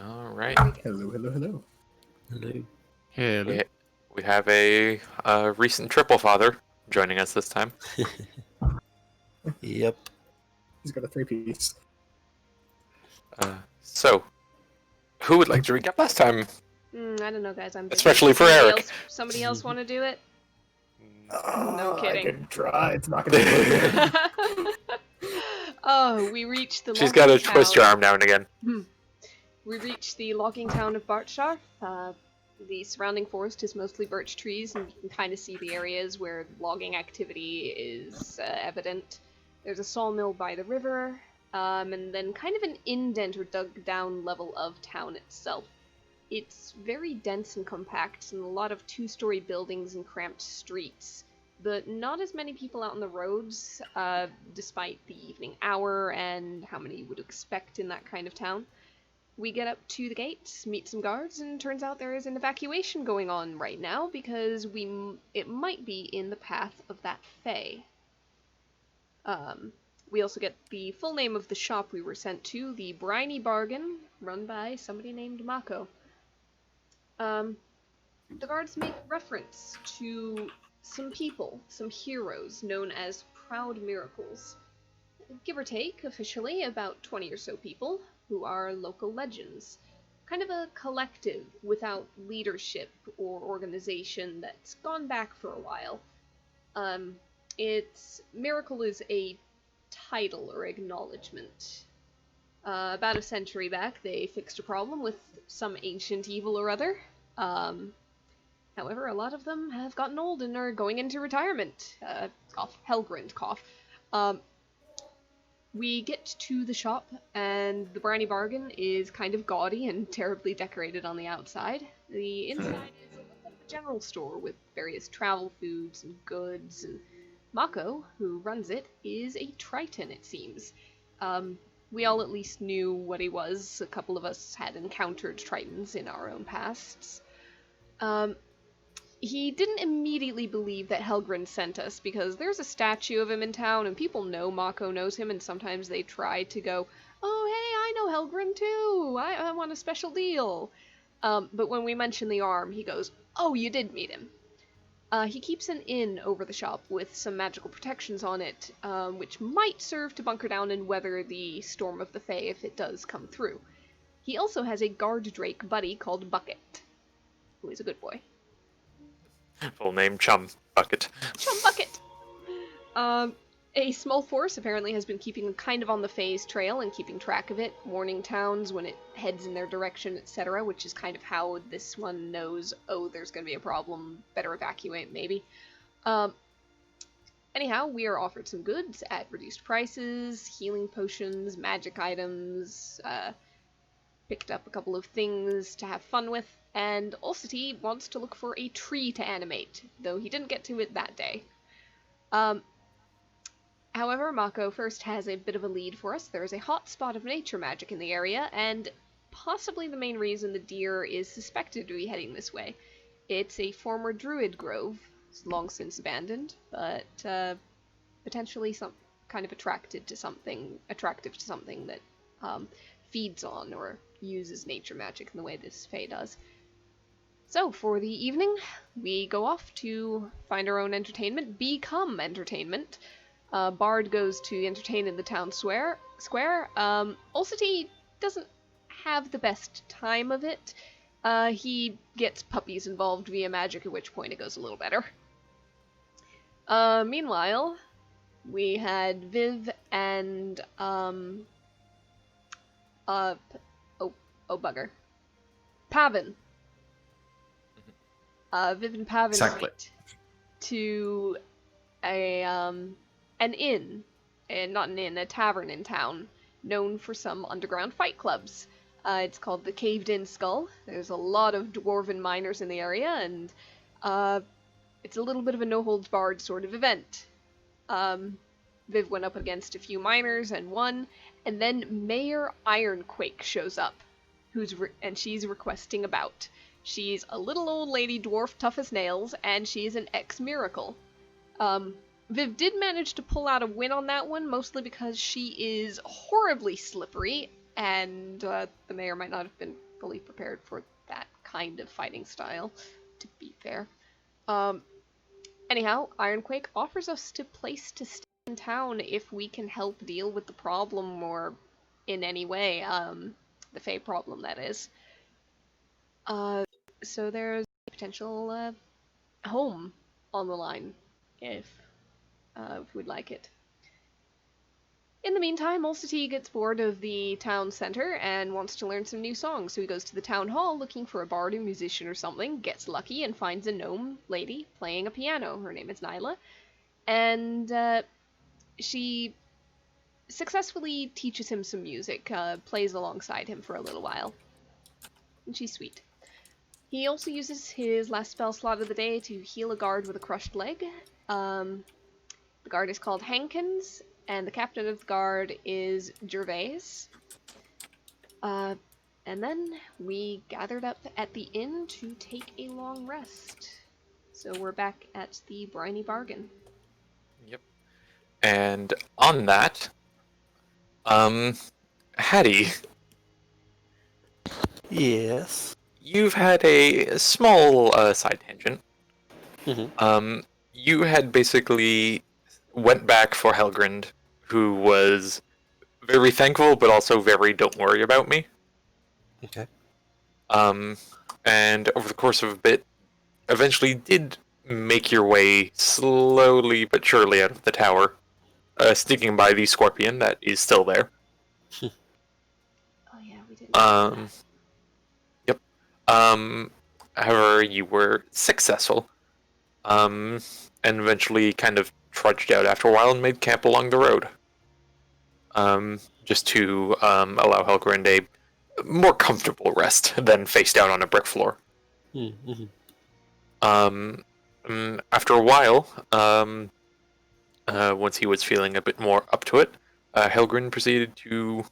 All right. Hello, hello, hello. Hello. Hello. We have a recent triple father joining us this time. Yep. He's got a 3-piece. So, who would like to recap last time? I don't know, guys. I'm busy. Especially for Eric. Somebody else want to do it? No kidding. I can try. It's not going to be Oh, we reached the She's logging got to town. twist your arm now and again. We reached the logging town of Bartshar. The surrounding forest is mostly birch trees, and you can kind of see the areas where logging activity is evident. There's a sawmill by the river, and then kind of an indent or dug down level of town itself. It's very dense and compact, and a lot of two-story buildings and cramped streets, but not as many people out on the roads, despite the evening hour and how many you would expect in that kind of town. We get up to the gates, meet some guards, and turns out there is an evacuation going on right now because it might be in the path of that fae. We also get the full name of the shop we were sent to, the Briny Bargain, run by somebody named Mako. The guards make reference to some people, some heroes known as Proud Miracles. Give or take, officially, about 20 or so people, who are local legends. Kind of a collective without leadership or organization that's gone back for a while. Miracle is a title or acknowledgement. About a century back, they fixed a problem with some ancient evil or other. However, a lot of them have gotten old and are going into retirement. Helgrind cough. We get to the shop, and the Briny Bargain is kind of gaudy and terribly decorated on the outside. The inside is a little bit of a general store with various travel foods and goods, and Mako, who runs it, is a Triton, it seems. We all at least knew what he was. A couple of us had encountered Tritons in our own pasts. He didn't immediately believe that Helgrind sent us, because there's a statue of him in town, and people know Mako knows him, and sometimes they try to go, oh, hey, I know Helgrind too, I want a special deal. But when we mention the arm, he goes, oh, you did meet him. He keeps an inn over the shop with some magical protections on it, which might serve to bunker down and weather the storm of the Fae if it does come through. He also has a guard drake buddy called Bucket, who is a good boy. Full name, Chum Bucket. Chum Bucket! A small force apparently has been keeping kind of on the Fae's trail and keeping track of it, warning towns when it heads in their direction, etc., which is kind of how this one knows, oh, there's going to be a problem, better evacuate, maybe. Anyhow, we are offered some goods at reduced prices, healing potions, magic items, picked up a couple of things to have fun with, and Ulcity wants to look for a tree to animate, though he didn't get to it that day. However, Mako first has a bit of a lead for us. There is a hot spot of nature magic in the area, and possibly the main reason the deer is suspected to be heading this way. It's a former druid grove, long since abandoned, but potentially some kind of attractive to something that feeds on or uses nature magic in the way this fae does. So, for the evening, we go off to find our own entertainment, become entertainment. Bard goes to entertain in the town square. Ulcity doesn't have the best time of it. He gets puppies involved via magic, at which point it goes a little better. Meanwhile, we had Viv and, bugger. Pavin. Viv and Pavin Exactly. went to an inn, and not an inn, a tavern in town, known for some underground fight clubs. It's called the Caved In Skull. There's a lot of dwarven miners in the area, and it's a little bit of a no-holds-barred sort of event. Viv went up against a few miners and won, and then Mayor Ironquake shows up, and she's requesting a bout. She's a little old lady dwarf tough as nails, and she's an ex-miracle. Viv did manage to pull out a win on that one, mostly because she is horribly slippery, and the mayor might not have been fully prepared for that kind of fighting style, to be fair. Anyhow, Ironquake offers us a place to stay in town if we can help deal with the problem or in any way, the Fae problem, that is. So there's a potential home on the line if we'd like it. In the meantime, Ulcity gets bored of the town center and wants to learn some new songs, so he goes to the town hall looking for a bard or musician or something, gets lucky and finds a gnome lady playing a piano. Her name is Nyla, and she successfully teaches him some music, plays alongside him for a little while, and she's sweet. He also uses his last spell slot of the day to heal a guard with a crushed leg. The guard is called Hankins, and the captain of the guard is Gervais. And then we gathered up at the inn to take a long rest. So we're back at the Briny Bargain. Yep. And on that, Hattie, Yes. you've had a small side tangent. Mm-hmm. You had basically went back for Helgrind, who was very thankful, but also very don't worry about me. Okay. And over the course of a bit, eventually did make your way slowly but surely out of the tower, sneaking by the scorpion that is still there. Oh yeah, we did. Yep. However, you were successful. And eventually kind of trudged out after a while and made camp along the road. Just to allow Helgrind a more comfortable rest than face down on a brick floor. Mm-hmm. After a while, once he was feeling a bit more up to it, Helgrind proceeded to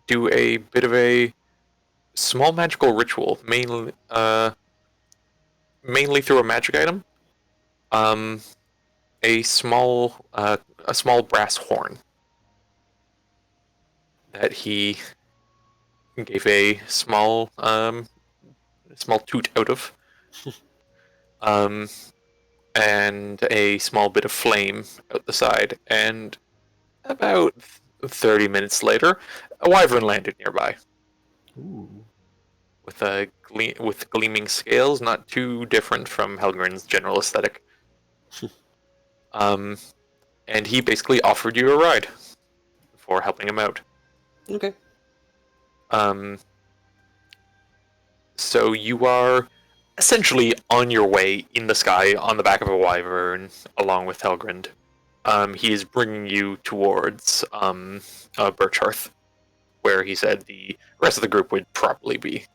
do a bit of a small magical ritual, mainly through a magic item. A small brass horn that he gave a small toot out of, and a small bit of flame out the side. And about 30 minutes later, a wyvern landed nearby. Ooh. With gleaming scales, not too different from Helgrind's general aesthetic. And he basically offered you a ride for helping him out. Okay. So you are essentially on your way in the sky on the back of a wyvern, along with Helgrind. He is bringing you towards Birchhearth, where he said the rest of the group would probably be.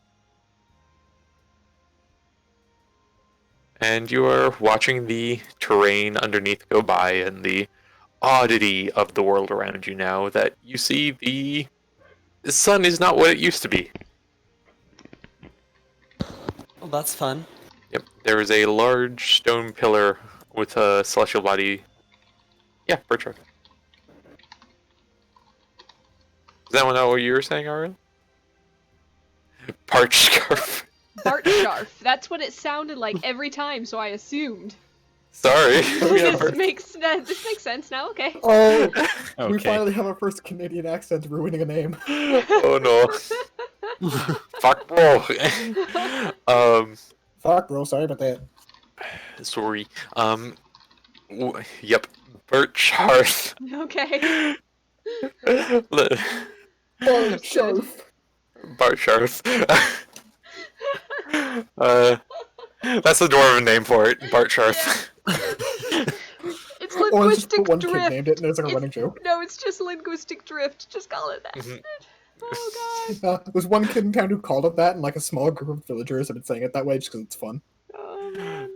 And you are watching the terrain underneath go by and the oddity of the world around you now that you see the sun is not what it used to be. Well, that's fun. Yep, there is a large stone pillar with a celestial body. Yeah, Birchhearth. Is that not what you were saying, Aaron? Parched scarf. Bart Scarf. That's what it sounded like every time, so I assumed. Sorry. This makes sense now. Okay. Oh, Okay. we finally have our first Canadian accent ruining a name. Oh no. Fuck, bro. Fuck, bro. Sorry about that. Sorry. Yep. Birchhearth. Okay. Oh, Sharf. Bartsharth. That's the dwarven name for it, Bartsharth. It's Or just linguistic put one drift. kid named it and it's like a running joke. No, it's just linguistic drift. Just call it that. Mhm. Oh god. There's one kid in town who called it that, and like a small group of villagers have been saying it that way just because it's fun. Oh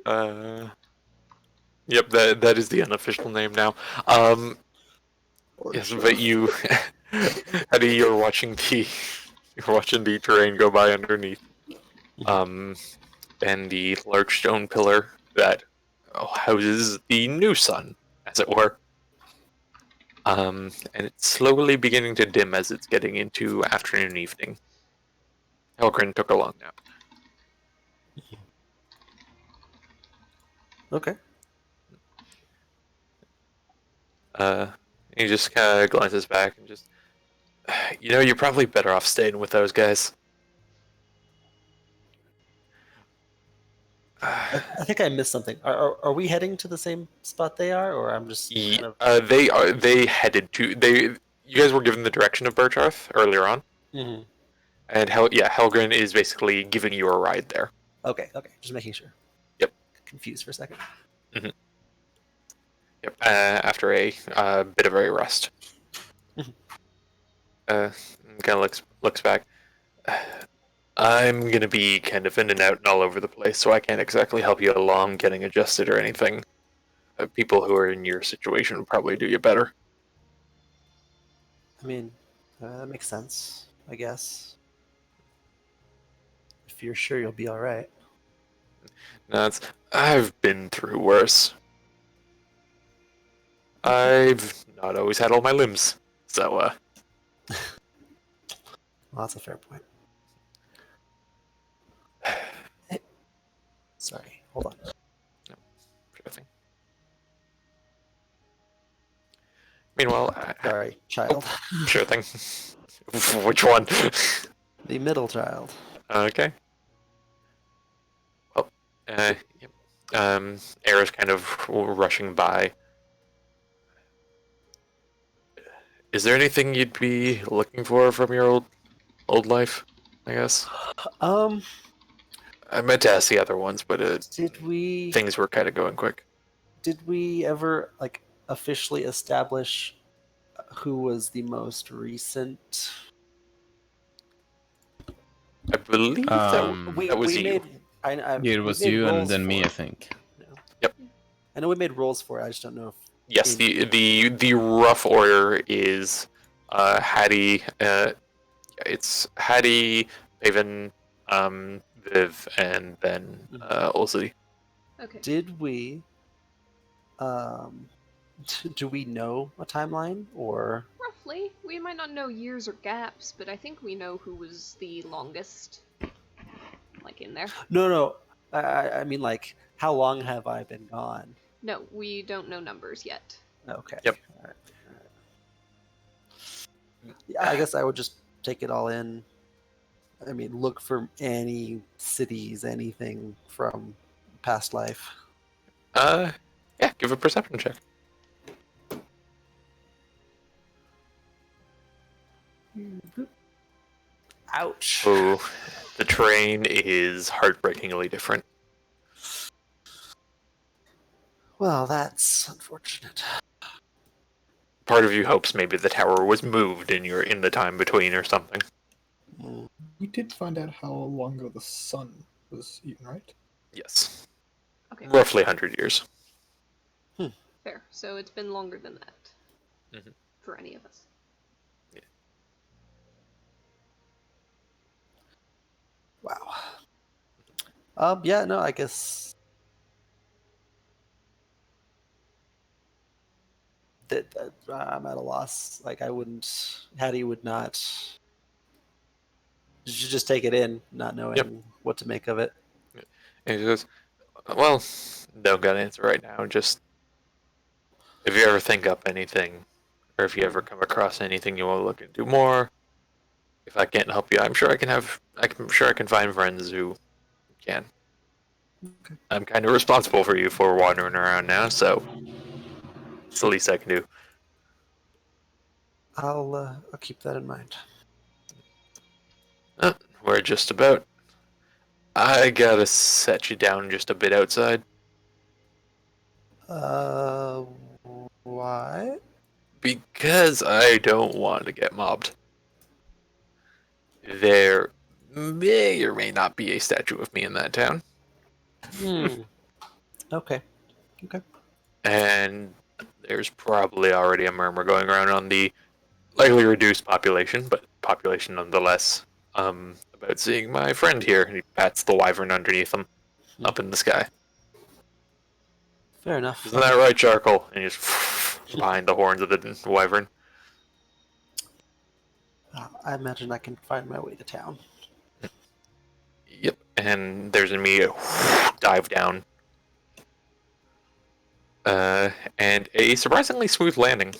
man. Yep, that is the unofficial name now. Or Yes, Sharf. but you, Eddie, you're watching the terrain go by underneath. And the large stone pillar that houses the new sun, as it were. And it's slowly beginning to dim as it's getting into afternoon evening. Helgren took a long nap. Okay. He just kind of glances back and just, you're probably better off staying with those guys. I think I missed something. Are we heading to the same spot they are, or I'm just kind of? They headed to they. You guys were given the direction of Bircharth earlier on, Mhm. and Helgren is basically giving you a ride there. Okay, just making sure. Yep. Confused for a second. Yep. After a bit of a rest, Mhm. kind of looks back. I'm gonna be kind of in and out and all over the place, so I can't exactly help you along getting adjusted or anything. People who are in your situation would probably do you better. I mean, that makes sense, I guess. If you're sure you'll be all right. I've been through worse. I've not always had all my limbs, so Well, that's a fair point. Hey, sorry, hold on. sure thing. Meanwhile, Sorry, child. sure thing. Which one? The middle child. Okay. Well, yep. Air kind of rushing by. Is there anything you'd be looking for from your old life? I guess Um, I meant to ask the other ones, but did we things were kind of going quick. ever like officially establish who was the most recent? I believe that was we you. made. Yeah, we it was made you and rolls then me, for I think. Yep. I know we made rolls for it. I just don't know if. Yes, the rough order is Hattie. It's Hattie, Paven, Viv, and then Olsey. Okay. Did we? Do we know a timeline or? Roughly. We might not know years or gaps, but I think we know who was the longest, like, in there. No. I mean, like, how long have I been gone? No, we don't know numbers yet. Okay. Yep. All right. Yeah, I guess I would just take it all in. I mean, look for any cities, anything from past life. Yeah, give a perception check. Ouch. Oh, the terrain is heartbreakingly different. Well, that's unfortunate. Part of you hopes maybe the tower was moved in the time between or something. Mm. We did find out how long ago the sun was eaten, right? Yes, Okay, roughly 100 years. fair. So it's been longer than that. Mhm. For any of us. Wow. Yeah, no, I guess that I'm at a loss. Like, I wouldn't. Hattie would not. You should just take it in, not knowing what to make of it. And he goes, well, don't got an answer right now. Just if you ever think up anything, or if you ever come across anything you want to look into more, if I can't help you, I'm sure I can find friends who can. Okay. I'm kind of responsible for you for wandering around now, so it's the least I can do. I'll keep that in mind. We're just about. I gotta set you down just a bit outside. Uh, what? Because I don't want to get mobbed. There may or may not be a statue of me in that town. Okay. And there's probably already a murmur going around on the likely reduced population, but population nonetheless, about seeing my friend here. And he pats the wyvern underneath him up in the sky. Fair enough. Isn't that right, Charcoal? And he just behind the horns of the wyvern. I imagine I can find my way to town. Yep, and there's an immediate dive down. And a surprisingly smooth landing.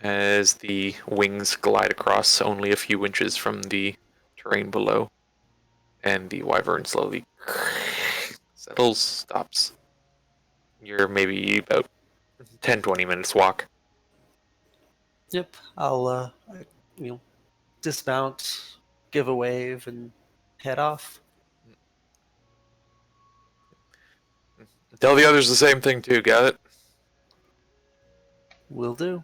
As the wings glide across only a few inches from the terrain below. And the wyvern slowly settles, stops. You're maybe about 10-20 minutes walk. Yep, I'll dismount, give a wave, and head off. Tell the others the same thing too, got it? Will do.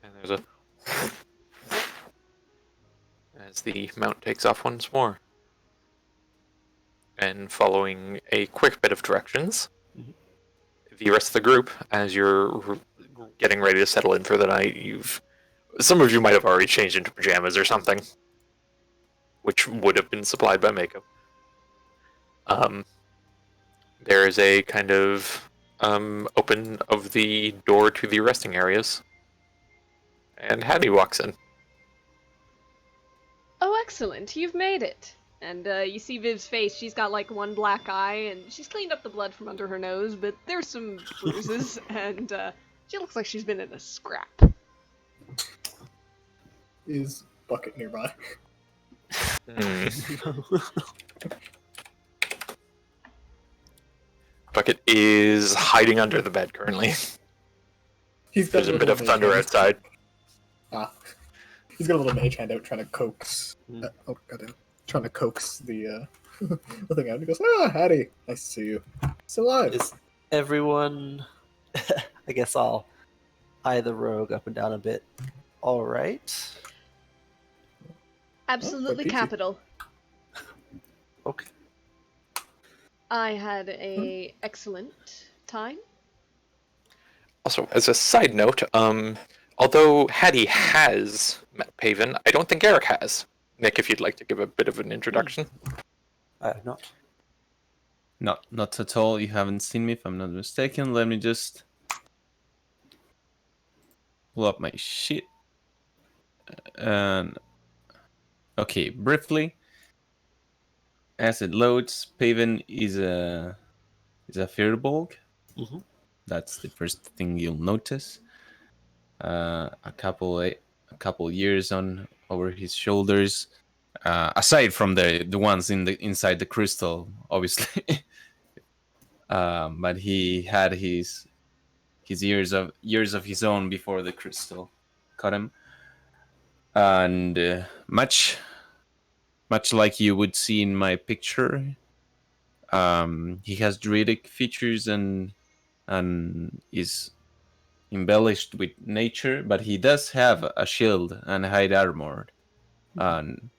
And there's a... as the mount takes off once more. And following a quick bit of directions, the rest of the group, as you're getting ready to settle in for the night, some of you might have already changed into pajamas or something, which would have been supplied by Mako. There is a kind of open of the door to the resting areas, and Hattie walks in. Oh, excellent! You've made it. And you see Viv's face. She's got like one black eye, and she's cleaned up the blood from under her nose, but there's some bruises, and she looks like she's been in a scrap. Is Bucket nearby? Bucket is hiding under the bed currently. There's a bit of thunder outside. He's got a little mage hand out trying to coax. Oh goddamn! Trying to coax the the thing out. He goes, Hattie, nice to see you. Still alive? Is everyone? I guess I'll eye the rogue up and down a bit. All right. Absolutely peachy. capital. Okay. I had a excellent time. Also, as a side note, although Hattie has met Paven, I don't think Eric has. Nick, if you'd like to give a bit of an introduction. I have not. Not at all. You haven't seen me, if I'm not mistaken. Let me just pull up my shit. And okay, briefly, as it loads, Paven is a Firbolg. Mm-hmm. That's the first thing you'll notice. A couple years on over his shoulders. Aside from the ones inside the crystal, obviously. But he had his years of his own before the crystal caught him, and much like you would see in my picture, he has druidic features and is embellished with nature, but he does have a shield and hide armor. And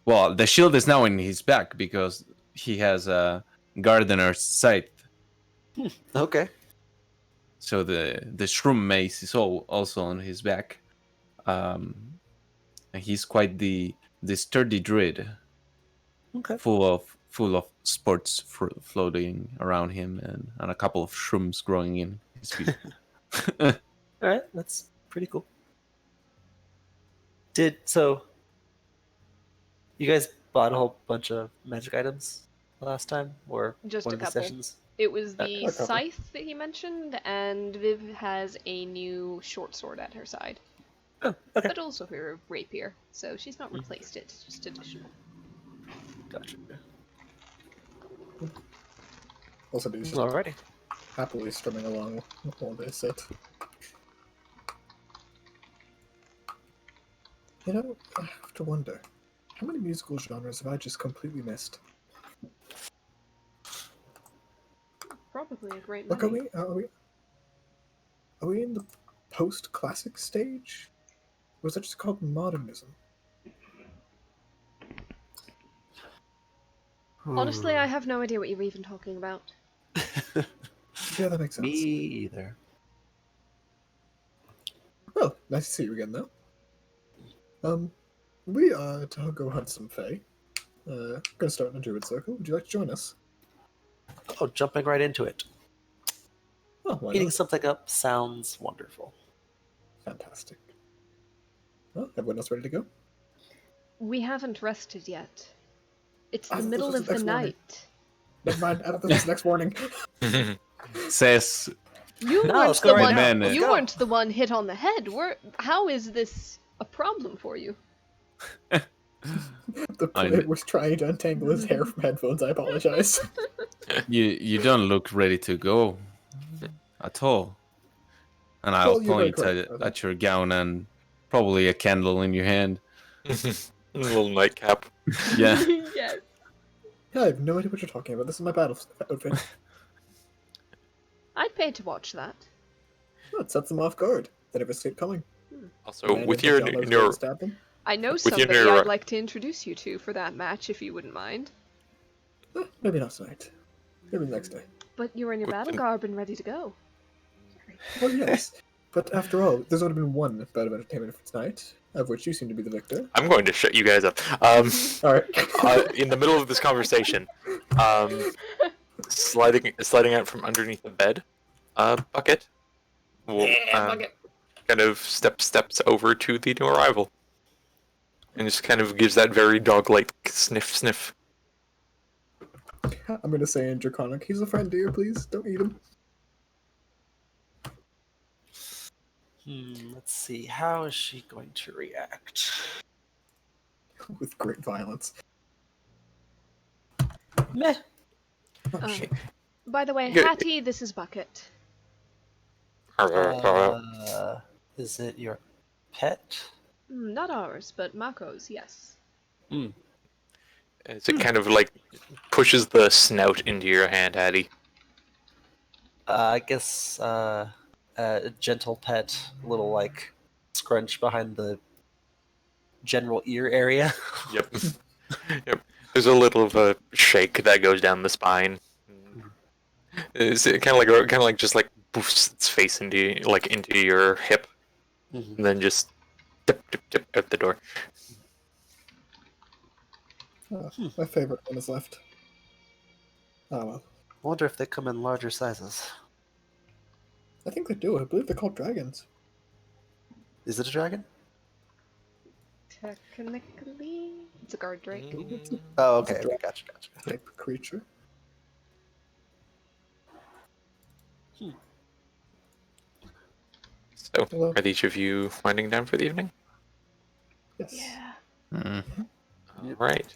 well, the shield is now in his back because he has a gardener's scythe. Okay. So the shroom mace is also on his back. And he's quite the sturdy druid. Okay. Full of sports floating around him and a couple of shrooms growing in his feet. All right, that's pretty cool. You guys bought a whole bunch of magic items last time, or Just one a of the couple. sessions? It was the A couple. scythe that he mentioned, and Viv has a new short sword at her side. Oh, okay. But also her rapier, so she's not replaced it, it's just additional. Gotcha. Also, dude's just Alrighty. happily strumming along while they sit. You know, I have to wonder, how many musical genres have I just completely missed? Probably a great Like, many. are we in the post-classic stage? Or is that just called modernism? Honestly, I have no idea what you're even talking about. Yeah, that makes sense. Me either. Well, nice to see you again, though. We are to go hunt some fae. Gonna start in a druid circle. Would you like to join us? Oh, jumping right into it. Oh, why Eating not? something up sounds wonderful. Fantastic. Well, everyone else ready to go? We haven't rested yet. It's I the thought this middle was of the the next morning. night. Never mind. I thought this was next morning. Says You No, weren't let's the go right one. now. Man, Let's You go. weren't the one hit on the head. How is this a problem for you? The player was trying to untangle his hair from headphones. I apologize. you don't look ready to go at all. And I'll Well, you're very point correct, at your gown and probably a candle in your hand. A little nightcap. Yeah. Yes. Yeah, I have no idea what you're talking about. This is my battle outfit. I'd pay to watch that. Well, it sets them off guard. They never see it coming. Also, Man with in your pajamas in ready to your stab them. I know With your somebody new- I'd like to introduce you to for that match, if you wouldn't mind. Maybe not tonight. Maybe the next day. But you're in your With battle the- garb and ready to go. Well, yes. But after all, there's only been one bout of entertainment for tonight, of which you seem to be the victor. I'm going to shut you guys up. All right. In the middle of this conversation, sliding out from underneath the bed, Bucket will kind of steps over to the new arrival, and just kind of gives that very dog-like sniff. I'm gonna say in Draconic, he's a friend, dear. Please don't eat him. Let's see. How is she going to react? With great violence. Meh. By the way, Good. Hattie, this is Bucket. Is it your pet? Not ours, but Mako's, yes. As it kind of like pushes the snout into your hand, Hattie. I guess a gentle pet, little like scrunch behind the general ear area. Yep. Yep. There's a little of a shake that goes down the spine. It's kind of like just like boofs its face into your hip, and then just dip out the door. My favorite one is left. Oh well. I wonder if they come in larger sizes. I think they do. I believe they're called dragons. Is it a dragon? Technically, it's a guard drake. Oh, okay. It's a Gotcha. Type creature. So, Hello. are each of you winding down for the evening? Yes. Yeah. Mm. All right.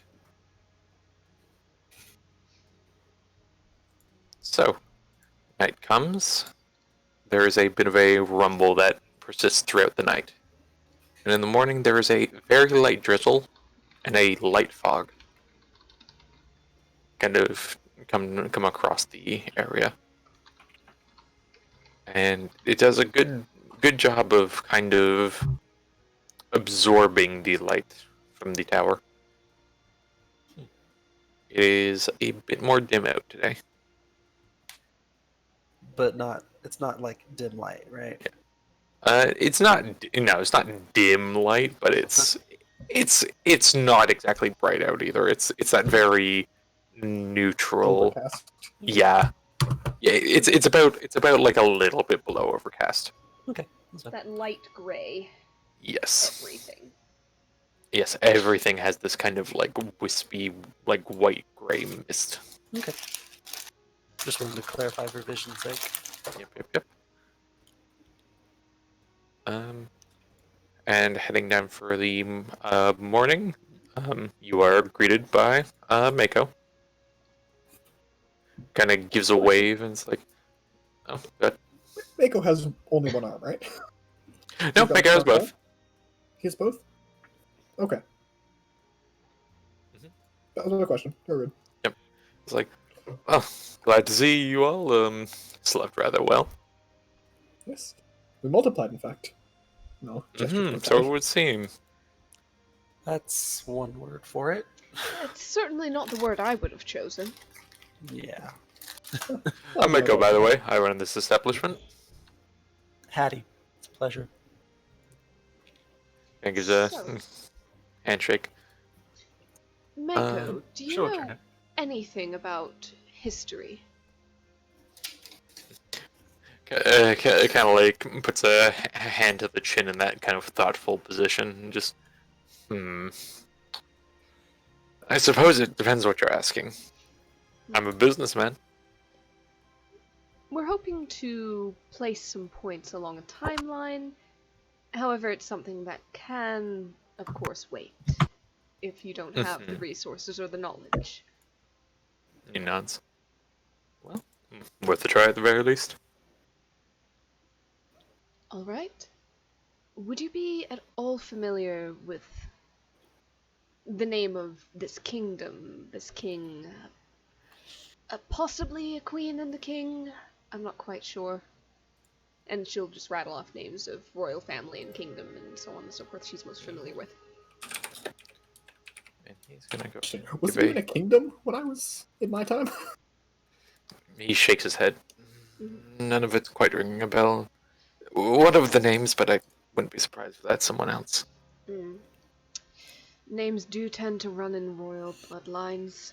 So, night comes. There is a bit of a rumble that persists throughout the night. And in the morning, there is a very light drizzle and a light fog kind of come across the area. And it does a good job of kind of absorbing the light from the tower. It is a bit more dim out today. But it's not like dim light, right? It's not dim light, but it's not exactly bright out either. It's that very neutral. Overcast. Yeah. It's about like a little bit below overcast. Okay. That's fine. That light gray Yes. everything. Yes, everything has this kind of like wispy, like white gray mist. Okay. Just wanted to clarify for vision's sake. Yep. And heading down for the morning, you are greeted by Mako. Kind of gives a wave and it's like, oh, good. Mako has only one arm, right? No, He's got Mako has a crossbow? both. He has both? Okay. Mhm. That was my question. You're good. It's like, oh, glad to see you all slept rather well. Yes. We multiplied, in fact. No, gesture to the So it side. would seem. That's one word for it. It's certainly not the word I would have chosen. Yeah. I'm Mako, by the way. I run this establishment. Hattie. It's a pleasure. And gives a So- handshake. Mako, do you sure, know Janet. anything about history? kind of like puts a hand to the chin in that kind of thoughtful position, and just, I suppose it depends what you're asking. I'm a businessman. We're hoping to place some points along a timeline. However, it's something that can, of course, wait if you don't have the resources or the knowledge. He nods. Well, worth a try at the very least. All right. Would you be at all familiar with the name of this kingdom, this king? Possibly a queen and the king? I'm not quite sure. And she'll just rattle off names of royal family and kingdom and so on and so forth she's most familiar with. And he's gonna go. Was there even a kingdom when I was in my time? He shakes his head. None of it's quite ringing a bell. One of the names, but I wouldn't be surprised if that's someone else. Names do tend to run in royal bloodlines.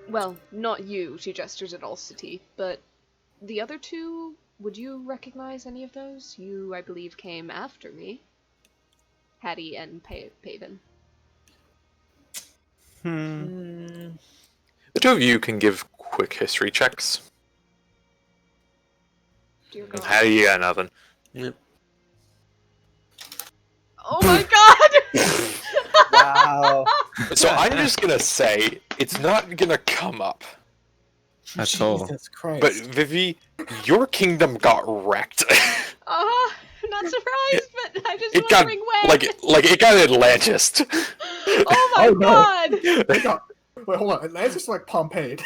Well, not you, she gestures at Alcity, but the other two, would you recognize any of those? You, I believe, came after me. Hattie and Paven. The two of you can give quick history checks. Dear God. How do you got nothing? Yep. Oh my God! Wow. So I'm just gonna say it's not gonna come up. That's all. Jesus Christ. But Vivi, your kingdom got wrecked. I'm not surprised, but I'm just It got wondering when. like it got Atlantis. Oh my Oh, no. God! They got... Wait, hold on. Atlantis is like Pompeii.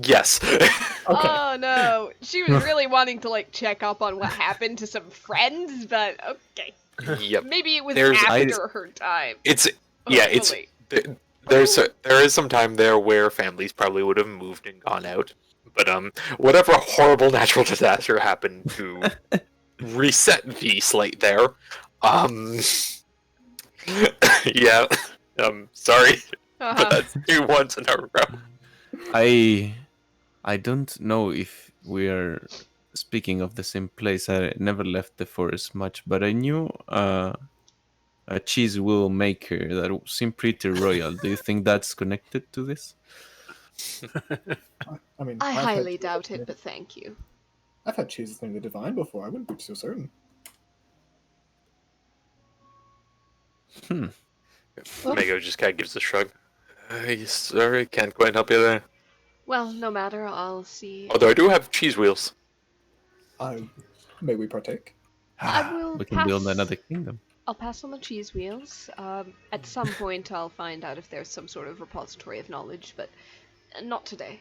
Yes. Okay. Oh no, she was really wanting to like check up on what happened to some friends, but okay, Yep. maybe it was There's- after her time. It's yeah. It's Hopefully. there is some time there where families probably would have moved and gone out, but whatever horrible natural disaster happened to reset the slate there, yeah. Sorry, but that's 2 ones in a row. I don't know if we are speaking of the same place. I never left the forest much, but I knew a cheese wheel maker that seemed pretty royal. Do you think that's connected to this? I mean, I I've had highly cheese doubt named- it, but thank you. I've had cheeses named the Divine before. I wouldn't be so certain. Mego just kind of gives a shrug. Sorry, can't quite help you there. Well, no matter, I'll see. Although I do have cheese wheels. May we partake? I will We can build pass- another kingdom. I'll pass on the cheese wheels. At some point, I'll find out if there's some sort of repository of knowledge, but not today.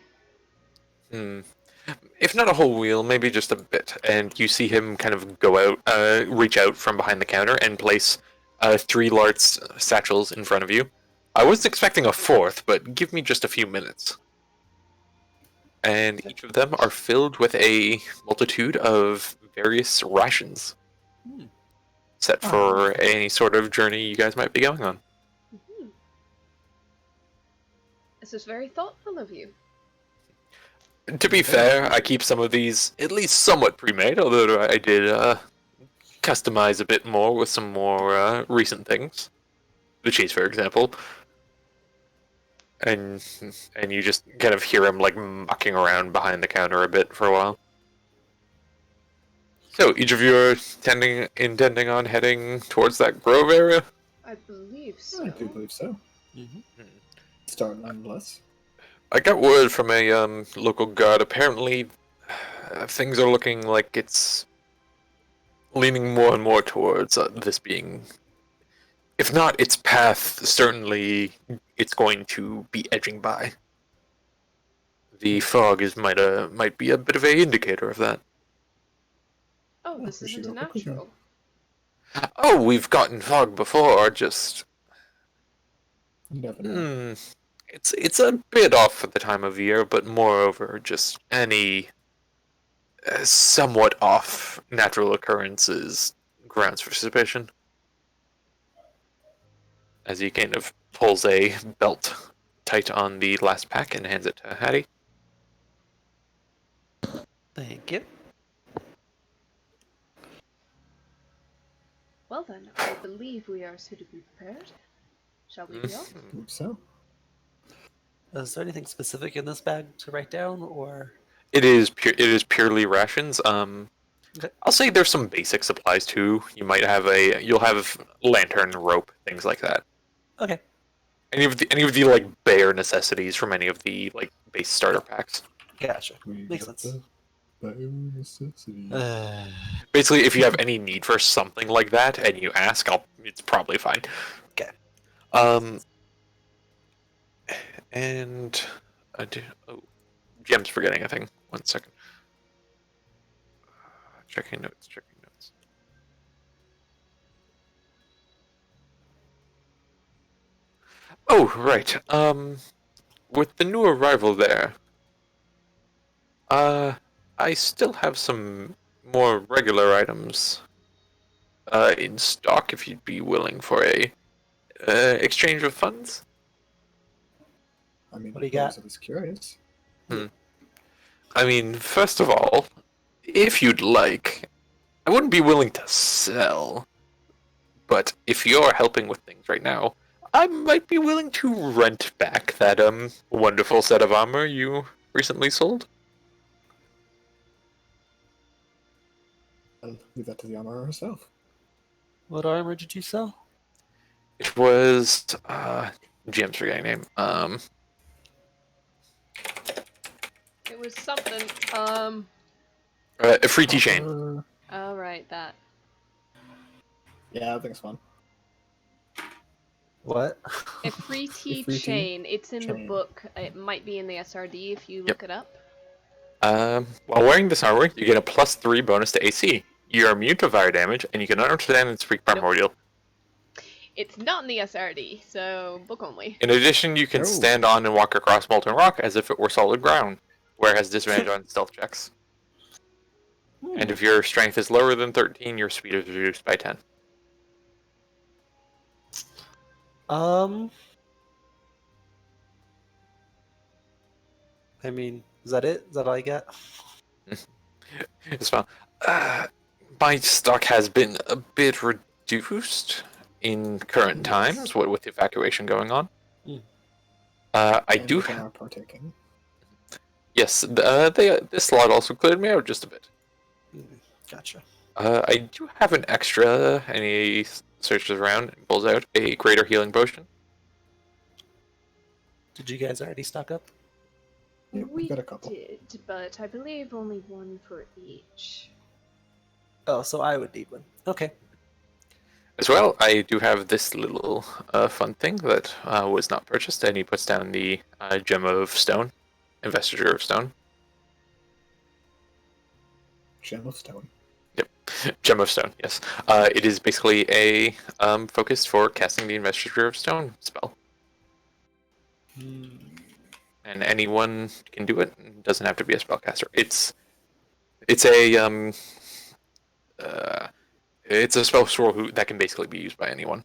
If not a whole wheel, maybe just a bit. And you see him kind of go out, reach out from behind the counter and place 3 large satchels in front of you. I wasn't expecting a 4th, but give me just a few minutes. And each of them are filled with a multitude of various rations. Set for any sort of journey you guys might be going on. This is very thoughtful of you. To be fair, I keep some of these at least somewhat pre-made, although I did customize a bit more with some more recent things. The cheese, for example. And you just kind of hear him like mucking around behind the counter a bit for a while. So each of you are intending on heading towards that grove area? I believe so. I do believe so. Start nonetheless. I got word from a local guard. Apparently, things are looking like it's leaning more and more towards this being, if not its path, certainly it's going to be edging by. The fog might be a bit of an indicator of that. Oh, this we should isn't a go quickly. natural. Oh, we've gotten fog before. Just You never know. it's a bit off for the time of year, but moreover, just any somewhat off natural occurrences grounds for suspicion. As he kind of pulls a belt tight on the last pack and hands it to Hattie. Thank you. Well then, I believe we are suitably prepared. Shall we be off? I believe so. Is there anything specific in this bag to write down, or? It is purely rations. Okay. I'll say there's some basic supplies too. You'll have lantern, rope, things like that. Okay. Any of the like bare necessities from any of the like base starter packs. Gotcha. We Makes got sense. the bare necessities. Basically, if you have any need for something like that and you ask, it's probably fine. Okay. And Gem's forgetting a thing. 1 second. Checking notes. Oh, right. With the new arrival there, I still have some more regular items, in stock if you'd be willing for a, exchange of funds. I mean, What do you I was got? at least curious. I mean, first of all, if you'd like, I wouldn't be willing to sell, but if you're helping with things right now, I might be willing to rent back that wonderful set of armor you recently sold. I'll leave that to the armorer herself. What armor did you sell? It was Jim's forgetting name. It was something. A free T chain. Oh, right, that. Yeah, I think it's fun. What? A free T free T chain. It's in the chain. book. It might be in the SRD if you look it up. While wearing this armor, you get a +3 bonus to AC. You're immune to fire damage, and you can understand and speak primordial. It's not in the SRD, so book only. In addition, you can Oh. stand on and walk across molten rock as if it were solid ground, where it has disadvantage on stealth checks. And if your strength is lower than 13, your speed is reduced by 10. I mean, is that it? Is that all I got? It's fine. My stock has been a bit reduced in current times, what with the evacuation going on. Mm. I And do. they are partaking. Yes, this slot also cleared me out just a bit. Gotcha. I do have an extra, and he searches around and pulls out a greater healing potion. Did you guys already stock up? Yep, We we've got a couple. did, but I believe only one for each. Oh, so I would need one. Okay. As well, I do have this little fun thing that was not purchased, and he puts down the Gem of Stone, Investiture of Stone. Gem of Stone. Gem of Stone, yes. It is basically a focus for casting the Investiture of Stone spell. And anyone can do it. It doesn't have to be a spellcaster. It's a spell scroll that can basically be used by anyone.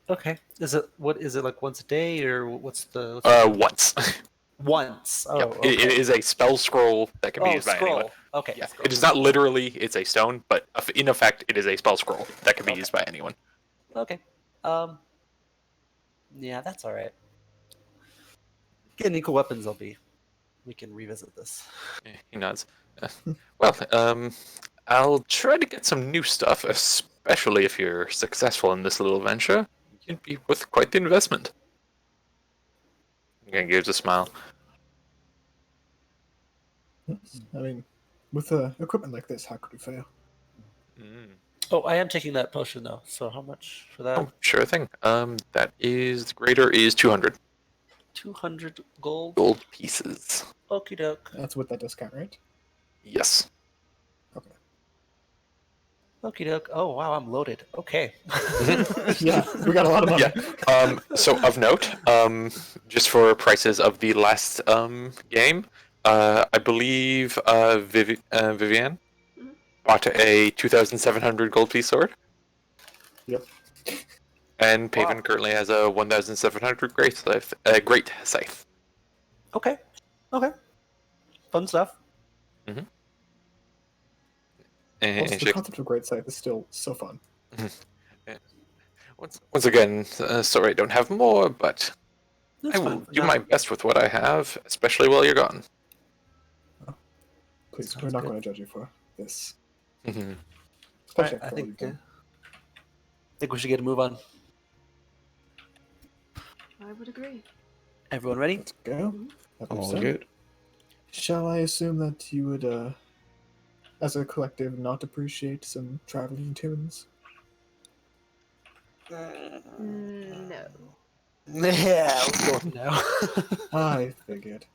Okay. Is it like once a day or what's the? Once. Once. Oh, Yep. okay. It is a spell scroll that can be Oh, used by scroll. anyone. Okay. Yeah. Scroll. It is not literally it's a stone, but in effect it is a spell scroll that can be used by anyone. Okay. Yeah, that's all right. Getting equal weapons, we can revisit this. He nods. Well, I'll try to get some new stuff, especially if you're successful in this little venture. You'd be worth quite the investment. Again, gives a smile. I mean, with equipment like this, how could we fail? Oh, I am taking that potion though. So how much for that? Oh, sure thing. That is greater is 200 200 gold. gold pieces. Okie doke. That's with that discount, right? Yes. Okay. Okie doke. Oh wow, I'm loaded. Okay. Yeah, we got a lot of money. Yeah. So of note, just for prices of the last game, I believe Vivienne bought a 2,700 gold piece sword. Yep. And Paven Wow. currently has a 1,700 great scythe. Okay. Okay. Fun stuff. Also, the shake- concept of Great Scythe is still so fun. once again, sorry I don't have more, but That's I will fine for do now. my best with what I have, especially while you're gone. Please, Sounds we're not good. going to judge you for this. Mhm. Especially Alright, I after all you've think done. we should get a move on. I would agree. Everyone ready? Let's go. Mhm. I believe All so. good. Shall I assume that you would, as a collective, not appreciate some traveling tunes? No. Yeah, let's go with no. I figured.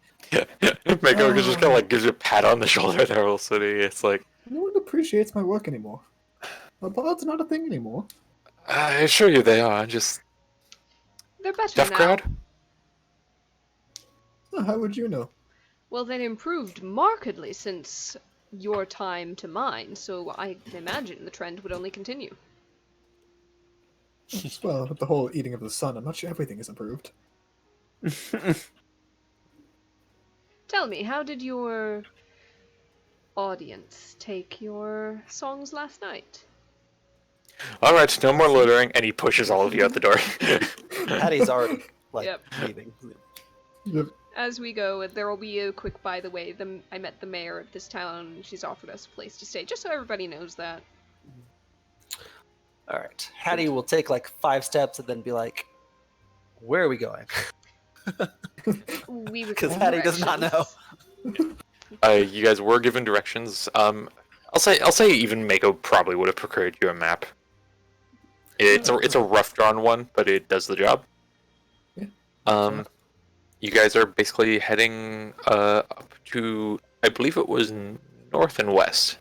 Mako just kind of like gives you a pat on the shoulder there, Old City. It's like, No one appreciates my work anymore. My bard's not a thing anymore. I assure you they are. Just They're better tough now. crowd. Oh, how would you know? Well, they've improved markedly since your time to mine, so I imagine the trend would only continue. Well, with the whole eating of the sun, I'm not sure everything is improved. Tell me, how did your audience take your songs last night? All right, no more loitering, and he pushes all of you out the door. Patty's already like Yep. leaving. Yep. As we go, there will be a quick by the way. I met the mayor of this town, and she's offered us a place to stay, just so everybody knows that. All right, Hattie will take like 5 steps and then be like, "Where are we going?" We would 'Cause Hattie does not know. You guys were given directions. I'll say even Mako probably would have procured you a map. It's a rough drawn one, but it does the job. Yeah. You guys are basically heading up to, I believe it was north and west.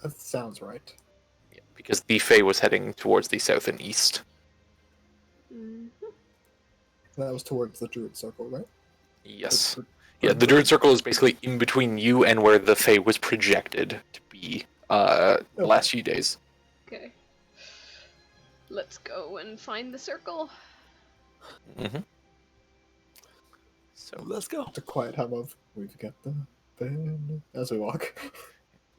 That sounds right. Yeah, because the Fae was heading towards the south and east. Mhm. That was towards the Druid Circle, right? Yes. Yeah, the Druid Circle is basically in between you and where the Fae was projected to be the last few days. Okay. Let's go and find the circle. Mm-hmm. So Let's go. It's a quiet hum of "We've got the band" as we walk.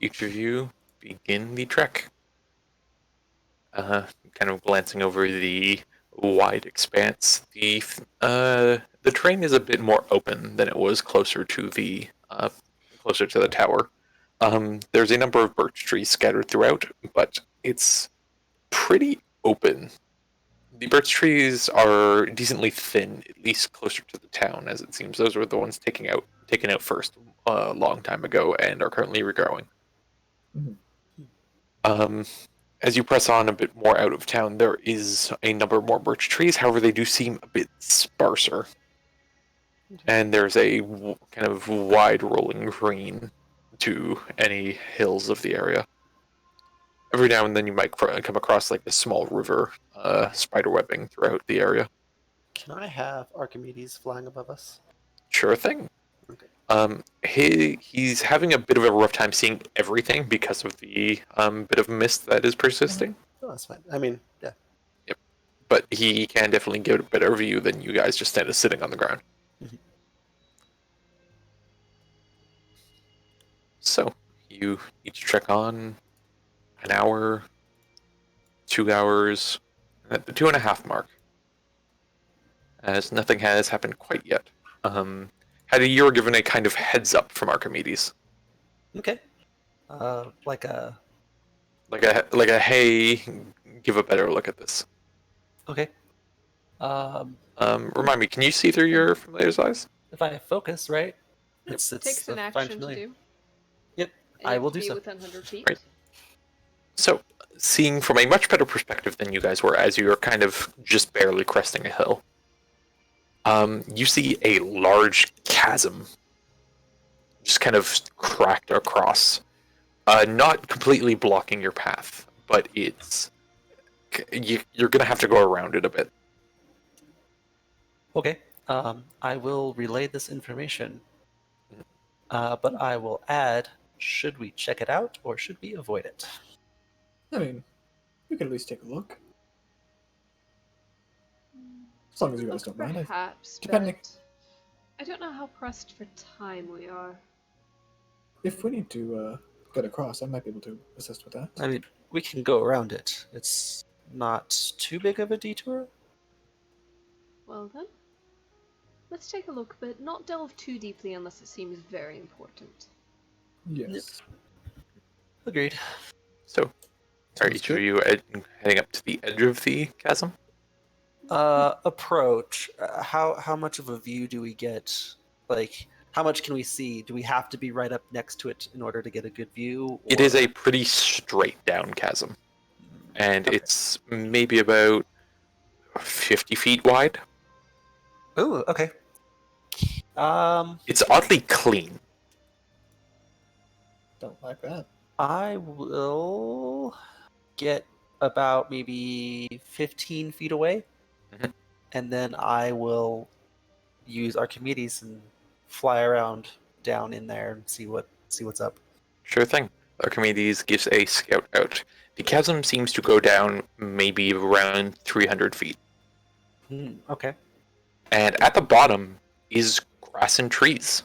each of you begin the trek. Kind of glancing over the wide expanse, the terrain is a bit more open than it was closer to the tower. There's a number of birch trees scattered throughout, but it's pretty open. The birch trees are decently thin, at least closer to the town, as it seems those were the ones taken out first a long time ago and are currently regrowing. Mhm. As you press on a bit more out of town, there is a number more birch trees. However, they do seem a bit sparser. And there's a kind of wide rolling green to any hills of the area. Every now and then you might come across like a small river spiderwebbing throughout the area. Can I have Archimedes flying above us? Sure thing. Okay. He's having a bit of a rough time seeing everything because of the bit of mist that is persisting. Oh, that's fine. I mean, yeah. But he can definitely get a better view than you guys just sitting on the ground. Mhm. So you each trek on an hour, 2 hours, and at the 2.5 mark, as nothing has happened quite yet. You were given a kind of heads up from Archimedes, Okay. Like a like a hey, give a better look at this. okay. Remind me, can you see through your familiar's eyes? If I focus, right? It's Takes an the find action to familiar. do. Yep, And I you have will to do be so. within 100 feet. Right. So, seeing from a much better perspective than you guys were, as you are kind of just barely cresting a hill, you see a large chasm just kind of cracked across, not completely blocking your path, but you're gonna have to go around it a bit. Okay. I will relay this information. But I will add, should we check it out or should we avoid it? I mean, we could at least take a look. As long as you guys don't mind. Perhaps, depending- but I don't know how pressed for time we are. If we need to get across, I might be able to assist with that. I mean, we can go around it. It's not too big of a detour. Well then, let's take a look, but not delve too deeply unless it seems very important. Yes. Agreed. So, are Sounds each good. of you heading up to the edge of the chasm? Approach. How much of a view do we get? Like, how much can we see? Do we have to be right up next to it in order to get a good view? It is a pretty straight down chasm, and Okay. it's maybe about 50 feet wide. Oh, okay. It's oddly clean. Don't like that. I will get about maybe 15 feet away, Mhm. and then I will use Archimedes and fly around down in there and see what's up. Sure thing. Archimedes gives a scout out. The chasm seems to go down maybe around 300 feet. Okay. And at the bottom is grass and trees.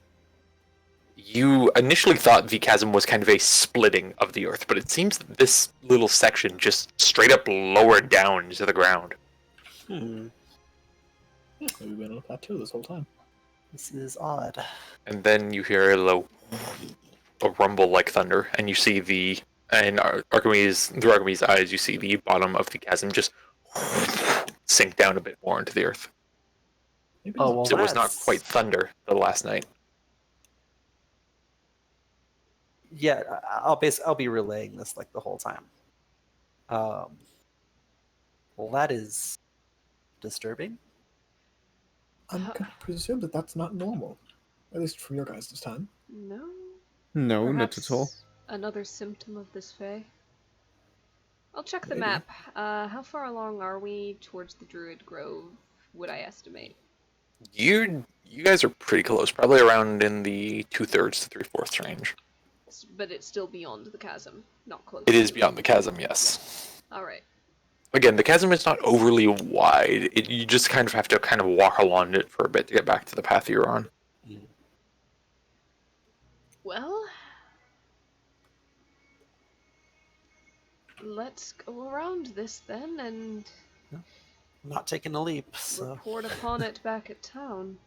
You initially thought the chasm was kind of a splitting of the earth, but it seems that this little section just straight up lowered down to the ground. Hmm. Maybe we've been on a plateau this whole time. This is odd. And then you hear a rumble like thunder, and you see through Archimedes' eyes, you see the bottom of the chasm just sink down a bit more into the earth. Maybe Oh, well, So it was not that's- quite thunder the last night. Yeah, I'll be relaying this like the whole time. Well, that is disturbing. I'm gonna presume that that's not normal. At least from your guys' time. No? No, Perhaps not at all. another symptom of this Fae. I'll check the Maybe. map. How far along are we towards the Druid Grove, would I estimate? You guys are pretty close, probably around in the 2/3 to 3/4 range. But it's still beyond the chasm, not close. It is beyond the chasm, yes. Alright. Again, the chasm is not overly wide. You just kind of have to kind of walk along it for a bit to get back to the path you're on. Well, let's go around this then and I'm not taking a leap, so report upon it back at town.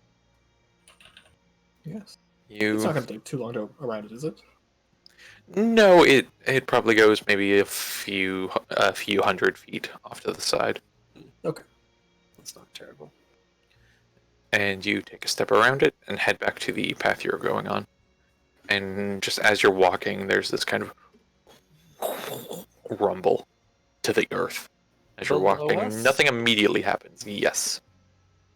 Yes. You It's not gonna take too long to around it, is it? No, it probably goes maybe a few hundred feet off to the side, Okay. that's not terrible. and you take a step around it and head back to the path you're going on. And just as you're walking, there's this kind of rumble to the earth. As you're Below walking, us? nothing immediately happens. Yes,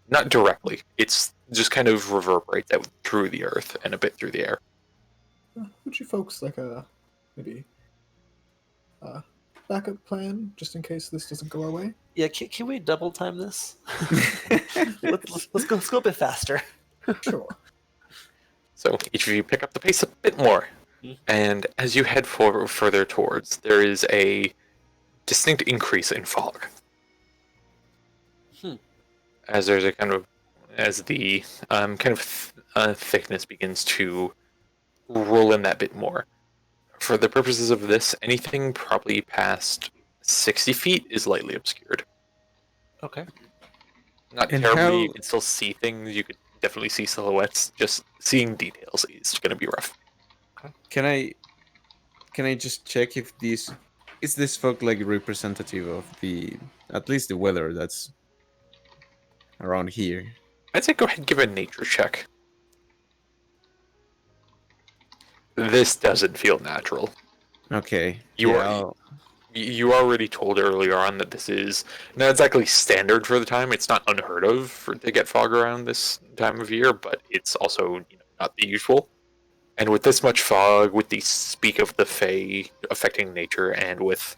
not directly. It's just kind of reverberates out through the earth and a bit through the air. Would you folks like maybe backup plan just in case this doesn't go our way? Yeah, can we double time this? Let's go a bit faster. Sure. So each of you pick up the pace a bit more, and as you head further towards, there is a distinct increase in fog. As there's a kind of as the thickness begins to roll in that bit more. For the purposes of this, anything probably past 60 feet is lightly obscured. Okay. Not And terribly. how- You can still see things. You could definitely see silhouettes. Just seeing details is going to be rough. Can I just check if this fog like representative of at least the weather that's around here? I'd say go ahead and give a nature check. This doesn't feel natural. Okay. You yeah, are- I'll- You already told earlier on that this is not exactly standard for the time. It's not unheard of to get fog around this time of year, but it's also not the usual. And with this much fog, with the speak of the Fae affecting nature, and with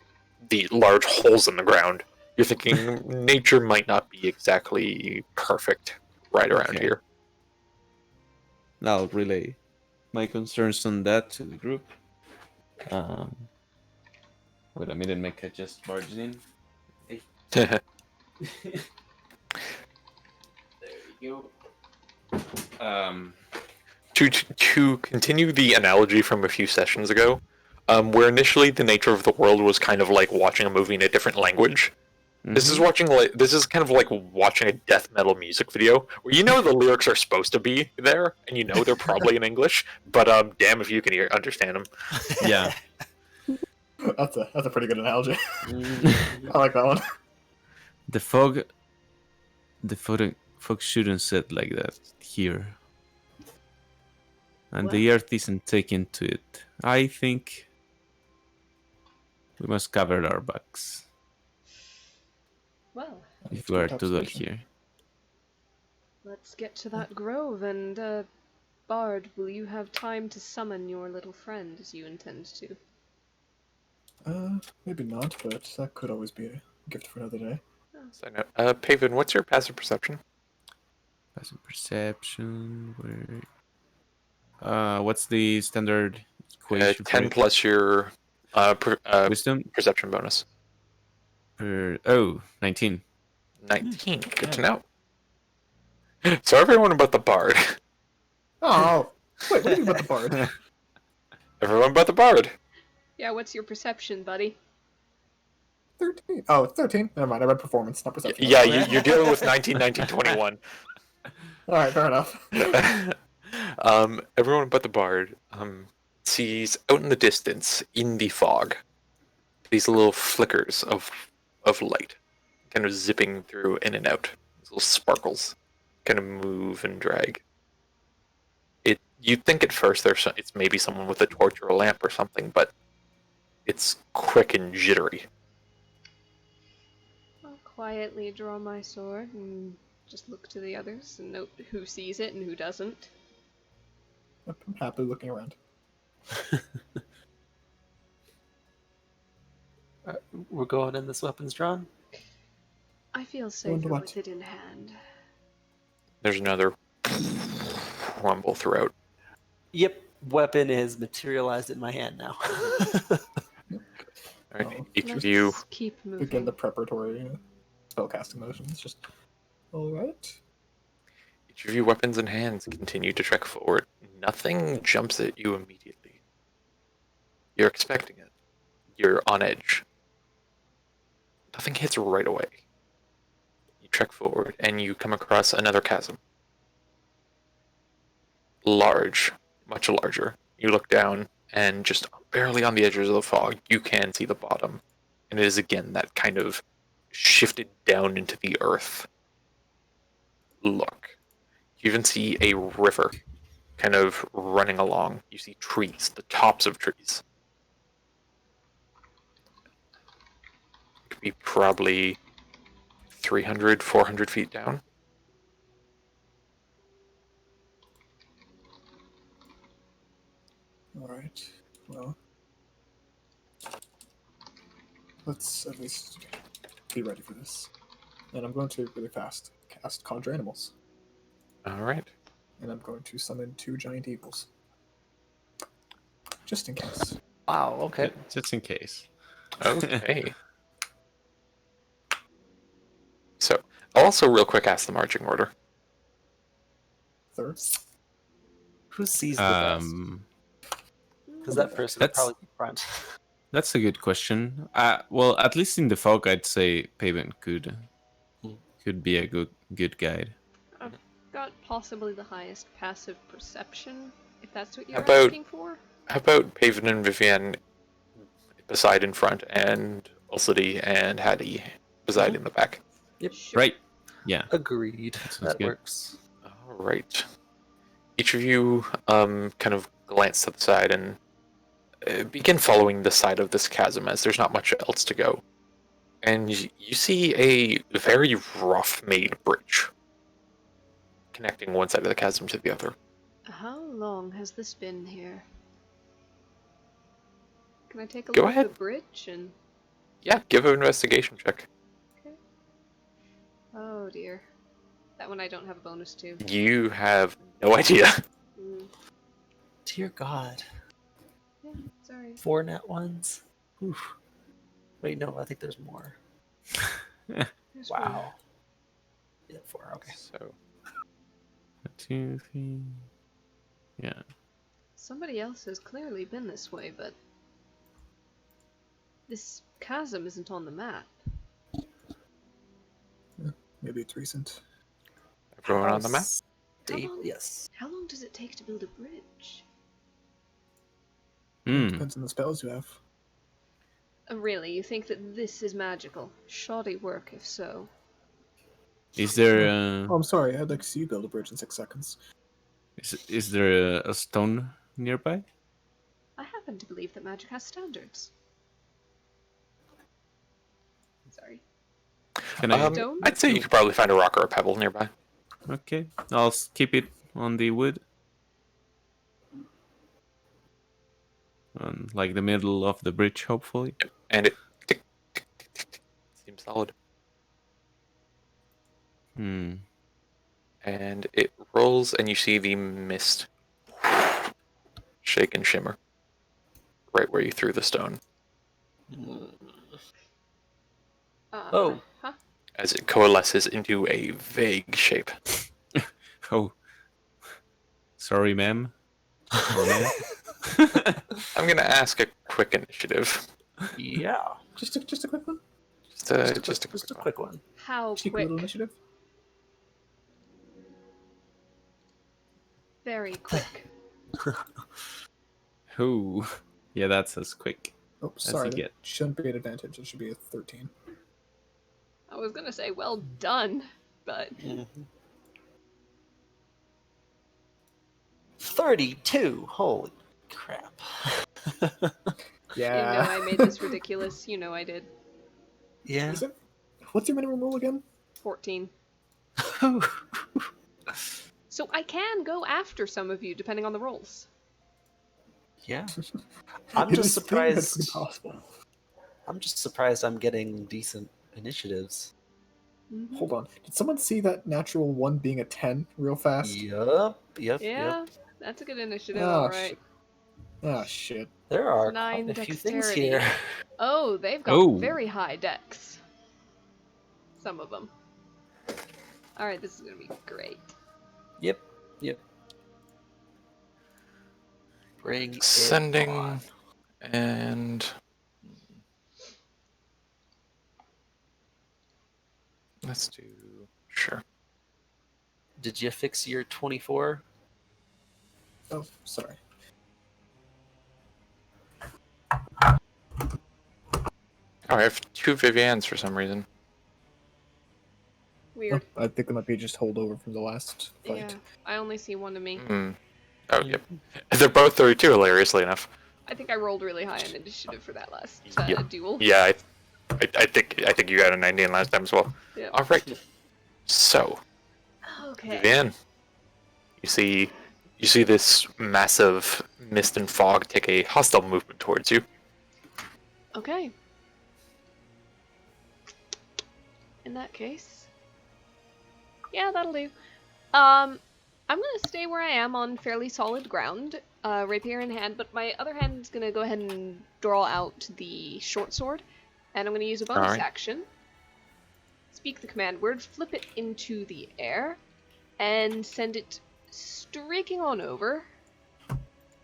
the large holes in the ground, you're thinking nature might not be exactly perfect right around Okay. here. I'll relay my concerns on that to the group. Wait a minute, make I just barge in? There you go. To continue the analogy from a few sessions ago, Where initially the nature of the world was kind of like watching a movie in a different language. This is kind of like watching a death metal music video where you know the lyrics are supposed to be there and you know they're probably in English, but damn if you can understand them. Yeah. That's a pretty good analogy. I like that one. The fog shouldn't sit like that here. And the earth isn't taken to it. I think we must cover our backs Well, if we are to dwell here. let's get to that grove, and, Bard, will you have time to summon your little friend as you intend to? Maybe not, but that could always be a gift for another day. So, Paven, what's your passive perception? Passive perception. What's the standard equation? 10 plus your wisdom perception bonus. 19. 19. Good to know. So everyone but the bard. Oh, wait, what do you mean about the bard? Everyone but the bard. Yeah, what's your perception, buddy? 13. Oh, it's 13. Never mind, I read performance, not perception. Yeah, you're dealing with 19, 19, 21. Alright, fair enough. Everyone but the bard sees out in the distance, in the fog, these little flickers of light, kind of zipping through in and out. These little sparkles, kind of move and drag. You'd think at first it's maybe someone with a torch or a lamp or something, but it's quick and jittery. I'll quietly draw my sword and just look to the others and note who sees it and who doesn't. I'm happily looking around. We're going in this weapons drawn? I feel safer with it in hand. There's another rumble throughout. Yep, weapon is materialized in my hand now. Alright, each of you keep moving. Begin the preparatory spellcasting motions. Just alright. Each of you weapons in hands continue to trek forward. Nothing jumps at you immediately. You're expecting it. You're on edge. Nothing hits right away. You trek forward and you come across another chasm. Large, much larger. You look down and just barely on the edges of the fog, you can see the bottom. And it is again that kind of shifted down into the earth look. You even see a river kind of running along. You see trees, the tops of trees. It could be probably 300, 400 feet down. Alright, well. Let's at least be ready for this. And I'm going to, really fast, cast Conjure Animals. Alright. And I'm going to summon 2 giant eagles. Just in case. Wow, okay. Just in case. Okay. So, I'll also real quick ask the marching order. Third. Who sees the best? Because that person would probably be front. That's a good question. Well, at least in the fog, I'd say Paven could be a good guide. I've got possibly the highest passive perception, if that's what you're About- asking for. How about Paven and Vivienne beside in front, and Ulcity and Hattie beside in the back? Yep. Sure. Right. Yeah. Agreed. That good. works. Alright. Each of you kind of glance to the side and begin following the side of this chasm, as there's not much else to go. And you see a very rough-made bridge connecting one side of the chasm to the other. How long has this been here? Can I take a Go look ahead. at the bridge and... Yeah, give an investigation check. Okay. Oh dear. That one I don't have a bonus to. You have no idea. Mm. Dear God. Yeah, sorry. 4 nat ones? Oof. Wait, no, I think there's more. There's one. Wow. Yeah, 4, okay. So, 2, 3. Yeah. Somebody else has clearly been this way, but This chasm isn't on the map. Maybe it's recent. Everyone on the map? Dave, long? yes. How long does it take to build a bridge? It depends on the spells you have. Really, you think that this is magical? Shoddy work, if so. Is there Oh, I'm sorry. I'd like to see you build a bridge in 6 seconds. is there a stone nearby? I happen to believe that magic has standards. Sorry. Can I? Stone? I'd say you could probably find a rock or a pebble nearby. Okay, I'll keep it on the wood. On like the middle of the bridge, hopefully. And it seems solid. Hmm. And it rolls, and you see the mist shake and shimmer right where you threw the stone Oh. Huh? as it coalesces into a vague shape. Oh. Sorry, ma'am. Or man. I'm gonna ask a quick initiative. Yeah. Just a quick one. Just a quick one. How Cheeky quick? little initiative. Very quick. Ooh. Yeah, that's as quick. Oh, As sorry. you That get. shouldn't be an advantage. It should be a 13. I was gonna say, well done, but 32. Holy crap. Yeah. you know I made this ridiculous. You know I did. Yeah. Is it? What's your minimum rule again? 14. So I can go after some of you, depending on the rolls. Yeah. I'm It just is surprised. theoretically possible. I'm just surprised I'm getting decent initiatives. Mhm. Hold on. Did someone see that natural 1 being a 10 real fast? Yep. Yeah, that's a good initiative, Oh, alright. shit. Ah, shit. There are 9 quite a few things dexterity. here. Oh, they've got Oh. very high dex. Some of them. Alright, this is gonna be great. Yep. Bring it Sending on. and let's do sure. Did you fix your 24? Oh, sorry. Oh, I have 2 Vivians for some reason. Weird. Oh, I think it might be just holdover from the last fight. Yeah, I only see one to me. Oh, yep. They're both 32, hilariously enough. I think I rolled really high on initiative for that last Yep. duel. Yeah, I think you got a 19 last time as well. Yep. All right. So, Okay. Vivian, you see this massive mist and fog take a hostile movement towards you. Okay. In that case. Yeah, that'll do. I'm gonna stay where I am on fairly solid ground, rapier in hand, but my other hand's gonna go ahead and draw out the short sword, and I'm gonna use a bonus Alright. action. Speak the command word, flip it into the air, and send it streaking on over.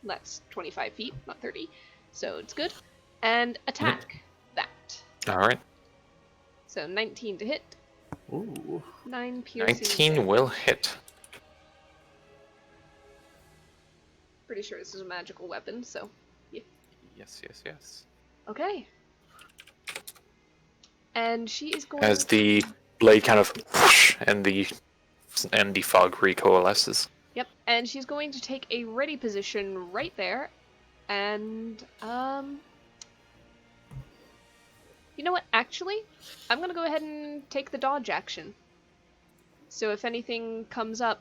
That's 25 feet, not 30, so it's good. And attack that. All right. So 19 to hit, Ooh. 9 piercing 19 damage. will hit. Pretty sure this is a magical weapon, so yeah. Yes. Okay. And she is going As the blade kind of whoosh, and the fog recoalesces. Yep, and she's going to take a ready position right there, and you know what? Actually, I'm gonna go ahead and take the dodge action. So if anything comes up,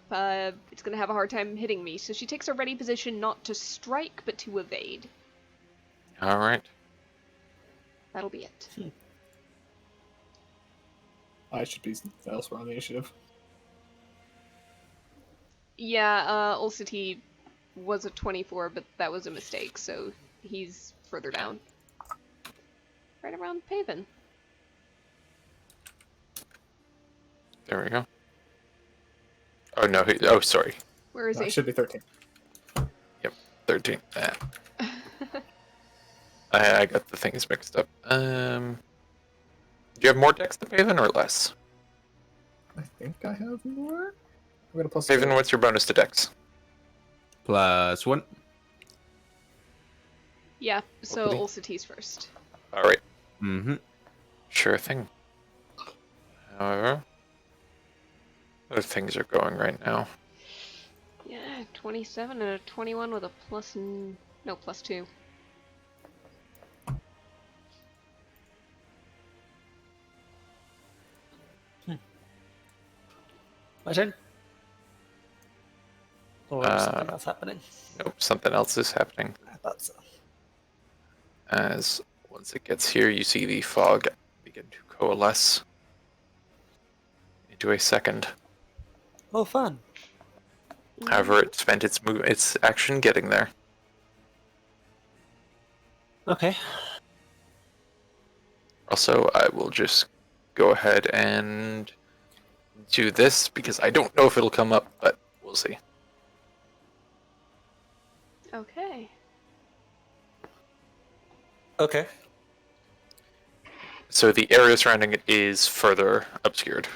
it's gonna have a hard time hitting me. So she takes a ready position not to strike, but to evade. All right. That'll be it. I should be elsewhere on the initiative. Yeah, Ulcity was a 24, but that was a mistake, so he's further down. Right around Paven. There we go. Oh no! Oh, sorry. Where is No, he? it should be 13. 13. I got the things mixed up. Do you have more dex than Paven or less? I think I have more. I'm gonna plus. Paven, what's your bonus to dex? +1. Yeah, so Hopefully. Ulcites first. All right, Mm-hmm. sure thing. However, other things are going right now. Yeah, 27 and a 21 with a +2. My turn. Or something else happening. Nope, something else is happening. I thought so. As once it gets here, you see the fog begin to coalesce into a second. Oh, fun. However, it spent its action getting there. Okay. Also, I will just go ahead and do this because I don't know if it'll come up, but we'll see. Okay. Okay. So the area surrounding it is further obscured.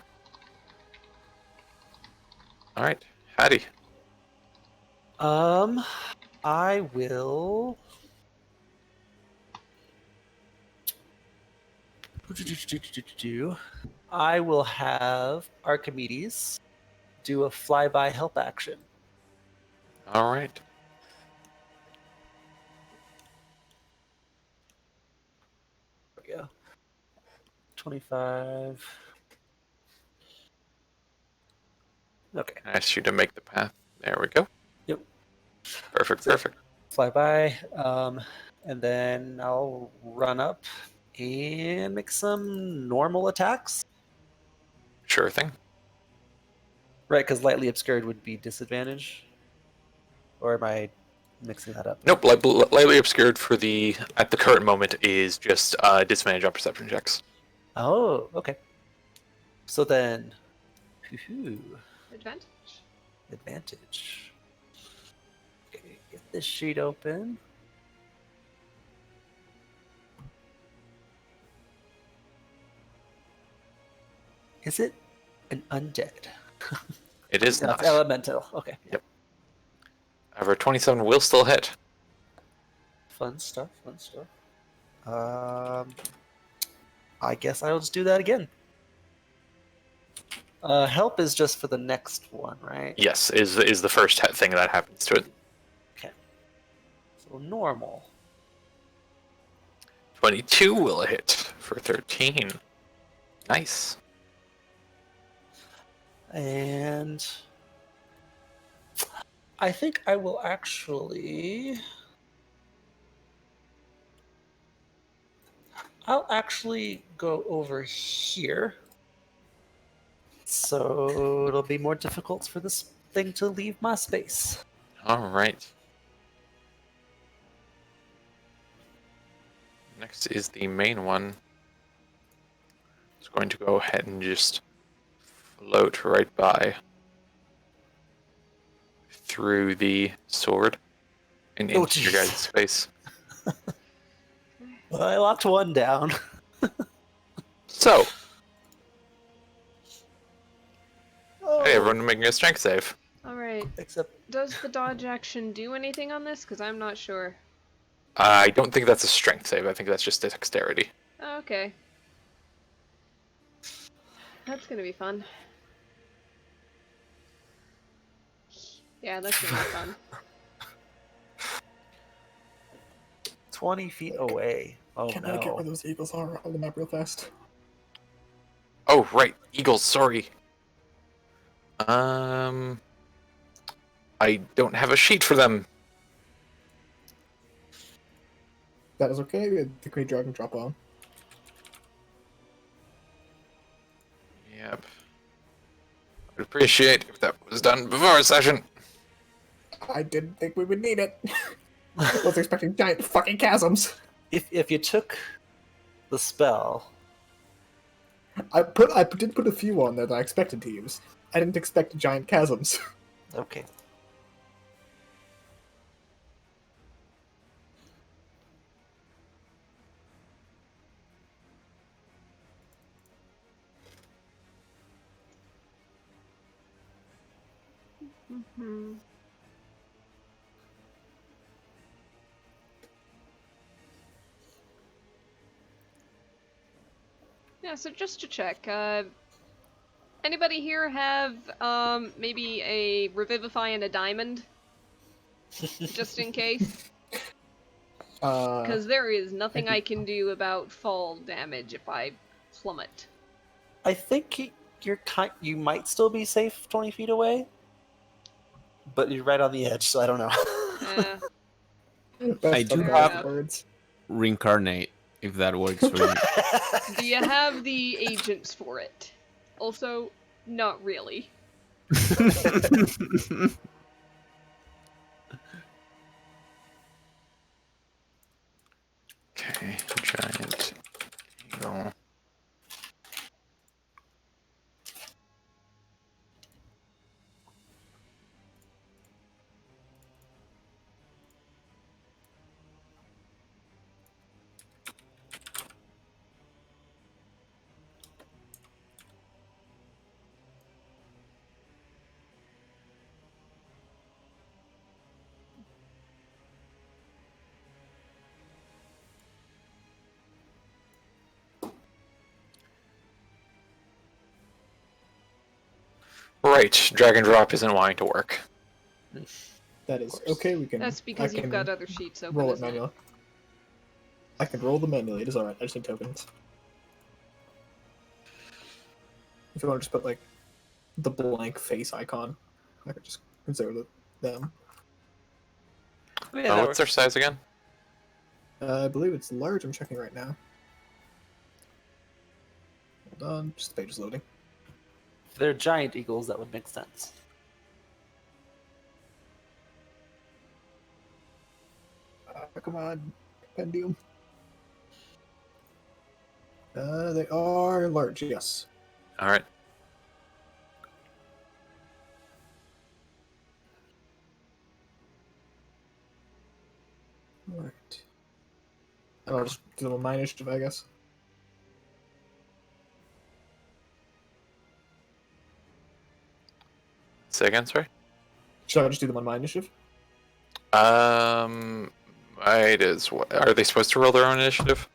All right, Hattie. I will. I will have Archimedes do a flyby help action. All right. There we go. 25. Okay. I asked you to make the path. There we go. Yep. Perfect, So- perfect. Flyby. And then I'll run up and make some normal attacks. Sure thing. Right, because lightly obscured would be disadvantage. Or am I mixing that up? Nope, lightly obscured for the at the current moment is just disadvantage on perception checks. Oh, okay. So then, Advantage. advantage. Okay, get this sheet open. Is it an undead? It is No, not. it's elemental. Okay. However, 27 will still hit. Fun stuff. Fun stuff. I guess I'll just do that again. Help is just for the next one, right? Yes, is the first thing that happens to it. Okay. So normal. 22 will hit for 13. Nice. And I think I will actually. I'll actually go over here. So it'll be more difficult for this thing to leave my space. All right. Next is the main one. It's going to go ahead and just float right by through the sword and Oh, into your jeez. guys' space. Well, I locked one down. So, Oh. hey, everyone making a strength save. Alright. Except Does the dodge action do anything on this? Because I'm not sure. I don't think that's a strength save. I think that's just dexterity. Oh, okay. That's gonna be fun. Yeah, that's gonna be fun. 20 feet away. Oh Can I get where no. those eagles are on the map real fast? Oh, right. Eagles, sorry. I don't have a sheet for them. That is okay. The Green Dragon drop on. Yep. I'd appreciate if that was done before a session. I didn't think we would need it. I was expecting giant fucking chasms. If you took the spell, I did put a few on there that I expected to use. I didn't expect giant chasms. okay. Mm-hmm. Yeah, so just to check, anybody here have maybe a Revivify and a Diamond? Just in case? Because there is nothing I can do about fall damage if I plummet. I think you might still be safe 20 feet away, but you're right on the edge, so I don't know. I do Fair have enough. words. reincarnate, if that works for you. Do you have the agents for it? Also, not really. Okay, giant eagle. Right, drag and drop isn't wanting to work. That is okay. We can. That's because I you've can got other sheets open, roll it isn't it? manually. I can roll them manually. It is alright. I just need tokens. If you want to just put like the blank face icon, I could just consider them. Yeah, that What's their works. size again? I believe it's large. I'm checking right now. Hold on, just the page is loading. If they're giant eagles, that would make sense. Come on, Pendium. They are large, yes. All right. Alright. And I'll just do them on my initiative, I guess. Say again, sorry. Should I just do them on my initiative? Might as well. Are they supposed to roll their own initiative?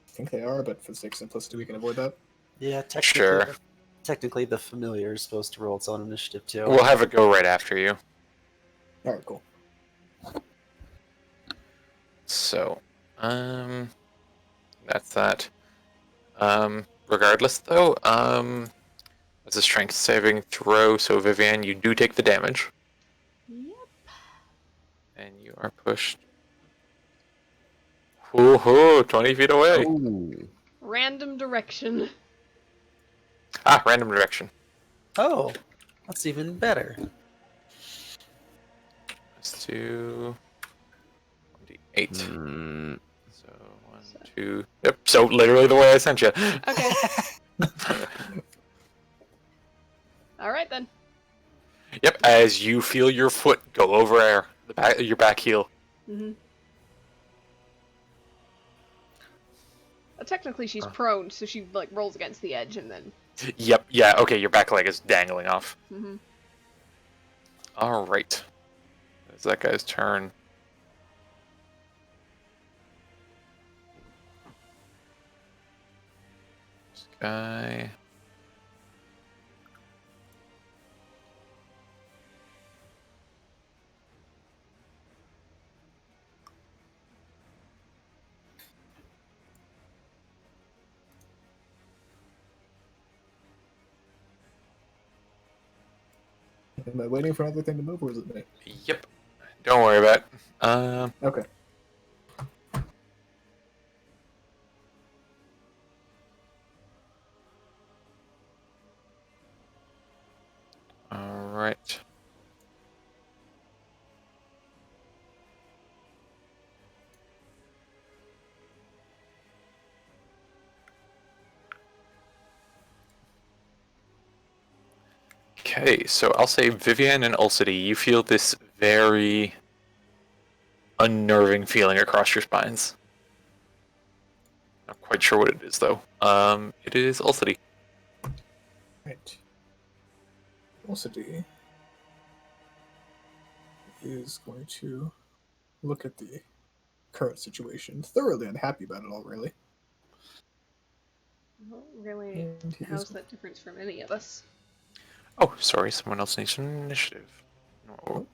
I think they are, but for the sake of simplicity, we can avoid that. Yeah, Sure. technically the familiar is supposed to roll its own initiative too. We'll have it go right after you. Alright, cool. So, that's that. Regardless, though, it's a strength saving throw, so Vivian, you do take the damage. Yep. And you are pushed. Woohoo! 20 feet away! Ooh. Random direction. Ah, random direction. Oh, that's even better. Let's do 1d8. Mm, So, 1, 2. Yep, so literally the way I sent you. Okay. Alright then. Yep, as you feel your foot go over air, your back heel. Mm-hmm. Technically, she's prone, so she like rolls against the edge and then. Yep, yeah, okay, your back leg is dangling off. Mm-hmm. Alright. It's that guy's turn. This guy. Am I waiting for another thing to move, or is it me? Yep. Don't worry about it. Okay. Alright. Okay, so I'll say Vivian and Ulcity, you feel this very unnerving feeling across your spines. Not quite sure what it is though. It is Ulcity. Right. Also D. is going to look at the current situation, thoroughly unhappy about it all, really. Well, really, And he how's is that different from any of us? Oh, sorry, someone else needs an initiative. No,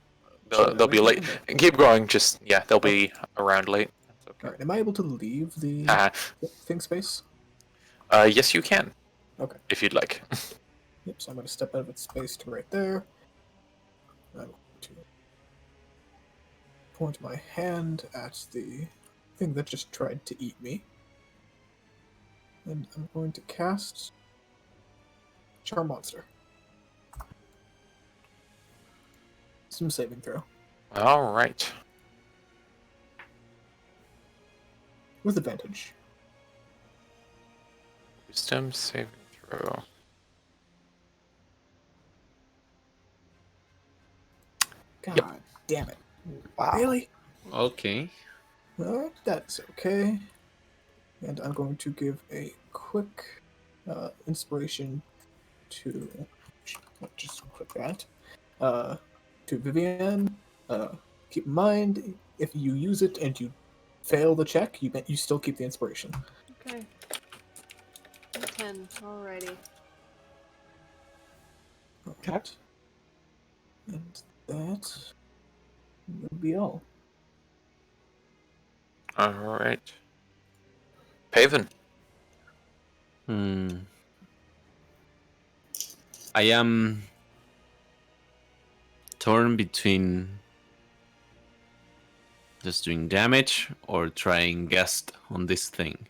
Oh, they'll be late. Keep going. Just they'll be around late. That's okay. All right, am I able to leave the thing space? Yes, you can. Okay. If you'd like. Yep. So I'm going to step out of its space to right there. I'm going to point my hand at the thing that just tried to eat me, and I'm going to cast Charm Monster. Some saving throw All right. with advantage. Wisdom saving throw. God damn it! Wow. Really? Okay. That's okay. And I'm going to give a quick inspiration to just click that to Vivian. Keep in mind, if you use it and you fail the check, you still keep the inspiration. Okay. 10. Alrighty. Okay. And that will be all. All right. Paven. I am torn between just doing damage or trying guest on this thing.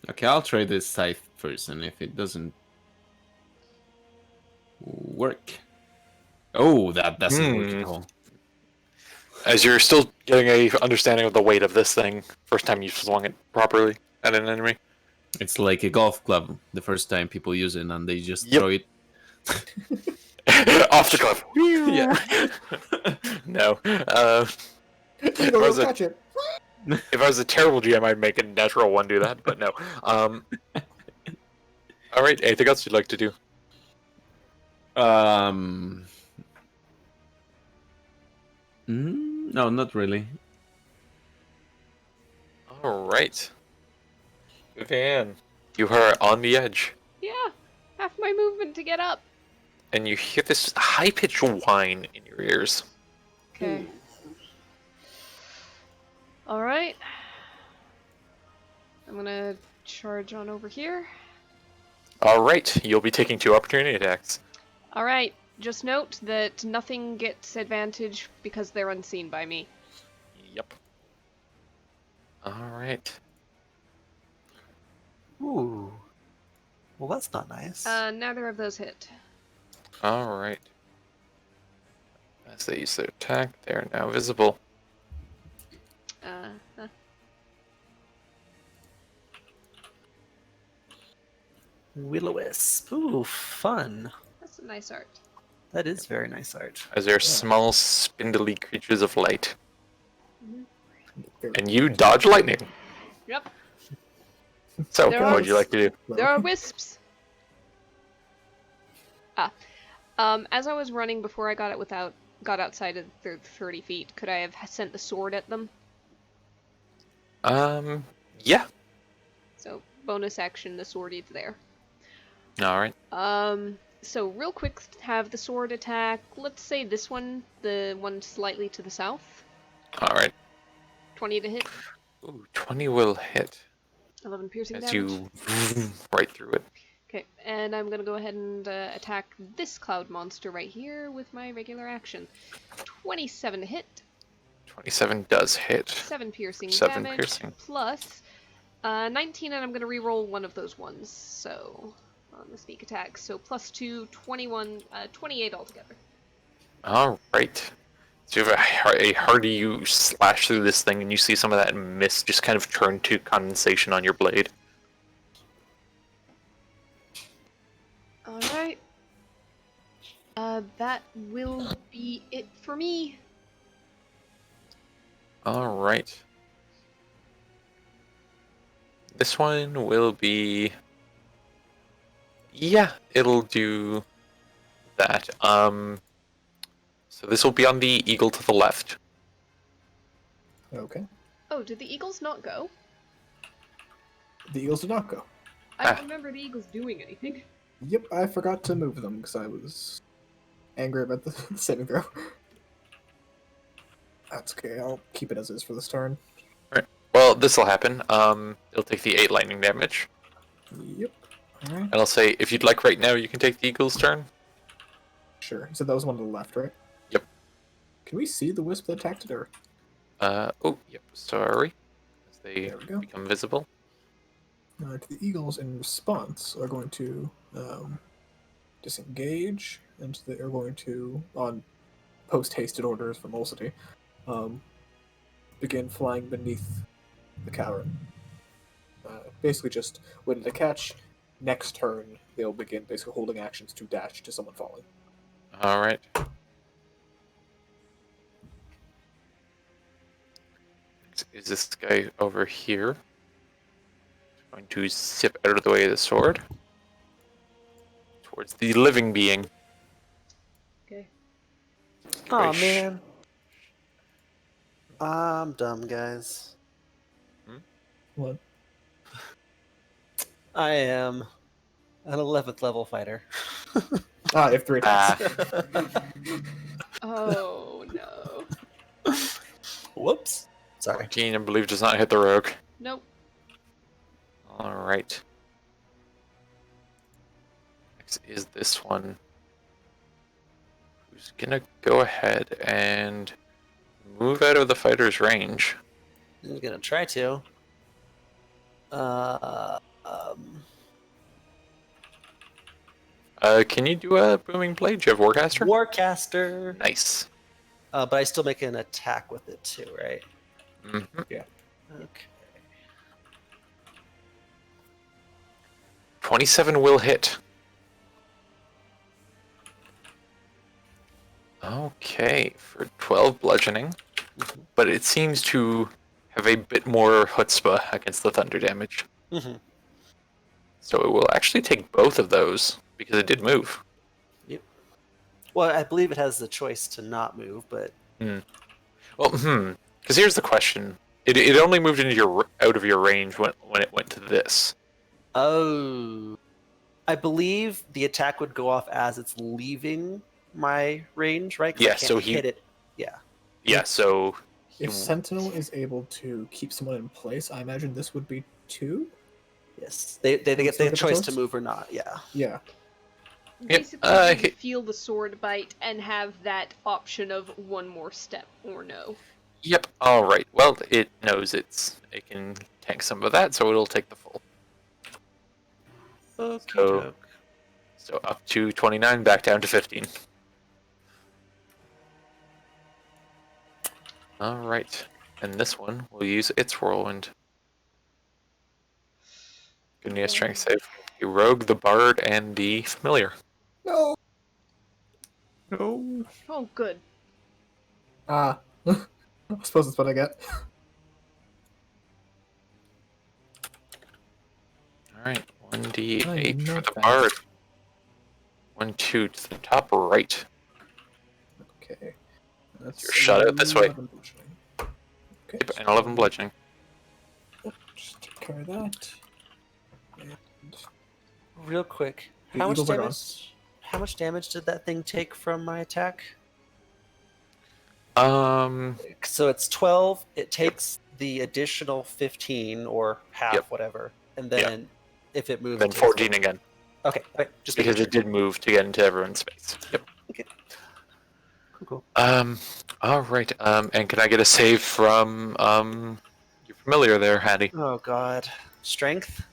Okay, I'll try this scythe first, and if it doesn't work... Oh, that doesn't work at all. As you're still getting a understanding of the weight of this thing, first time you swung it properly at an enemy. It's like a golf club the first time people use it, and they just Yep. throw it. Off the cliff. Yeah. No. You don't catch it. If I was a terrible GM, I'd make a natural one do that, but no. All right. Anything else you'd like to do? No, not really. All right. Vivian, you are on the edge, Yeah! Half my movement to get up! and you hear this high-pitched whine in your ears. Okay. Alright. I'm gonna charge on over here. All right. You'll be taking 2 opportunity attacks. Alright, just note that nothing gets advantage because they're unseen by me. Yep. All right. Ooh. Well, that's not nice. Neither of those hit. All right. As they use their attack, they are now visible. Will-o-wisp. Ooh, fun. That's a nice art. That is very nice art. As they're small, spindly creatures of light. Very And you dodge lightning. Yep. So, There what are- would you like to do? There are wisps. As I was running before I got outside of the 30 feet, could I have sent the sword at them? Yeah. So bonus action, the sword is there. All right. So real quick, have the sword attack. Let's say this one, the one slightly to the south. All right. 20 to hit. Ooh, 20 will hit 11 piercing as damage. you right through it. Okay, and I'm gonna go ahead and attack this cloud monster right here with my regular action. 27 to hit. 27 does hit. 7 piercing 7 damage. piercing. Plus 19, and I'm gonna re-roll one of those ones. So on the sneak attack. So plus 2, 21, 28 altogether. All right. So you have a hardy, you slash through this thing, and you see some of that mist just kind of turn to condensation on your blade. Alright. That will be it for me. All right. this one will be. Yeah, it'll do that. So this will be on the eagle to the left. Okay. Oh, did the eagles not go? The eagles did not go. I don't remember the eagles doing anything. Yep, I forgot to move them because I was angry about the saving throw. That's okay. I'll keep it as is for this turn. Well, this will happen. It'll take the 8 lightning damage. Yep. All right. And I'll say, if you'd like right now, you can take the eagle's turn. Sure. So that was one to the left, right? Yep. Can we see the wisp that attacked it, or? Oh, yep, sorry. As they There we go. become visible. The eagles, in response, are going to disengage, and they are going to, on post-hasted orders from Olcity, begin flying beneath the cavern. Basically just waiting to catch. Next turn, they'll begin basically holding actions to dash to someone falling. Alright. Is this guy over here? Going to zip out of the way of the sword. Towards the living being. Okay. Oh Very sh- man. I'm dumb, guys. What? I am an 11th level fighter. If 3 attacks. Oh no. Whoops. Sorry. 14, I believe, does not hit the rogue. Nope. Alright. Next is this one. Who's gonna go ahead and move out of the fighter's range. I'm gonna try to. Um, Can you do a booming blade? Do you have Warcaster? Warcaster. Nice. But I still make an attack with it too, right? Mm-hmm. Okay. 27 will hit. Okay, for 12 bludgeoning. Mhm. But it seems to have a bit more chutzpah against the thunder damage. Mhm. So it will actually take both of those, because it did move. Well, I believe it has the choice to not move, but Well, because here's the question. It only moved into your out of your range when it went to this. oh, I believe the attack would go off as it's leaving my range, right? 'Cause I Yeah, can't so he- hit it. Yeah. Yeah, so... If Sentinel is able to keep someone in place, I imagine this would be 2? Yes. They get still the get the choice to choice? move or not. Yeah. Yeah. Basically, uh, you would feel the sword bite and have that option of one more step or no. Yep, alright. Well, it knows it can tank some of that, so it'll take the full. Okay. So- So up to 29, back down to 15. Alright. And this one will use its whirlwind. Give me a strength save. The rogue, the bard, and the familiar. No! No. Oh, good. I suppose that's what I get. Alright, I 1d8 am for not the bad. bard. 1, 2 to the top right. Okay. That's Your shot out this way. 11 bludgeoning. Okay. Yep, and 11 bludgeoning. Yep, just take care of that. And Real quick, The how much eagles are gone. damage? How much damage did that thing take from my attack? So it's 12. It takes the additional 15 or half, Yep. whatever, and then if it moves, Then it takes 14 again. Okay, just Because it did move to get into everyone's space. Yep. cool. Alright, and can I get a save from, your familiar there, Hattie? Oh god, strength.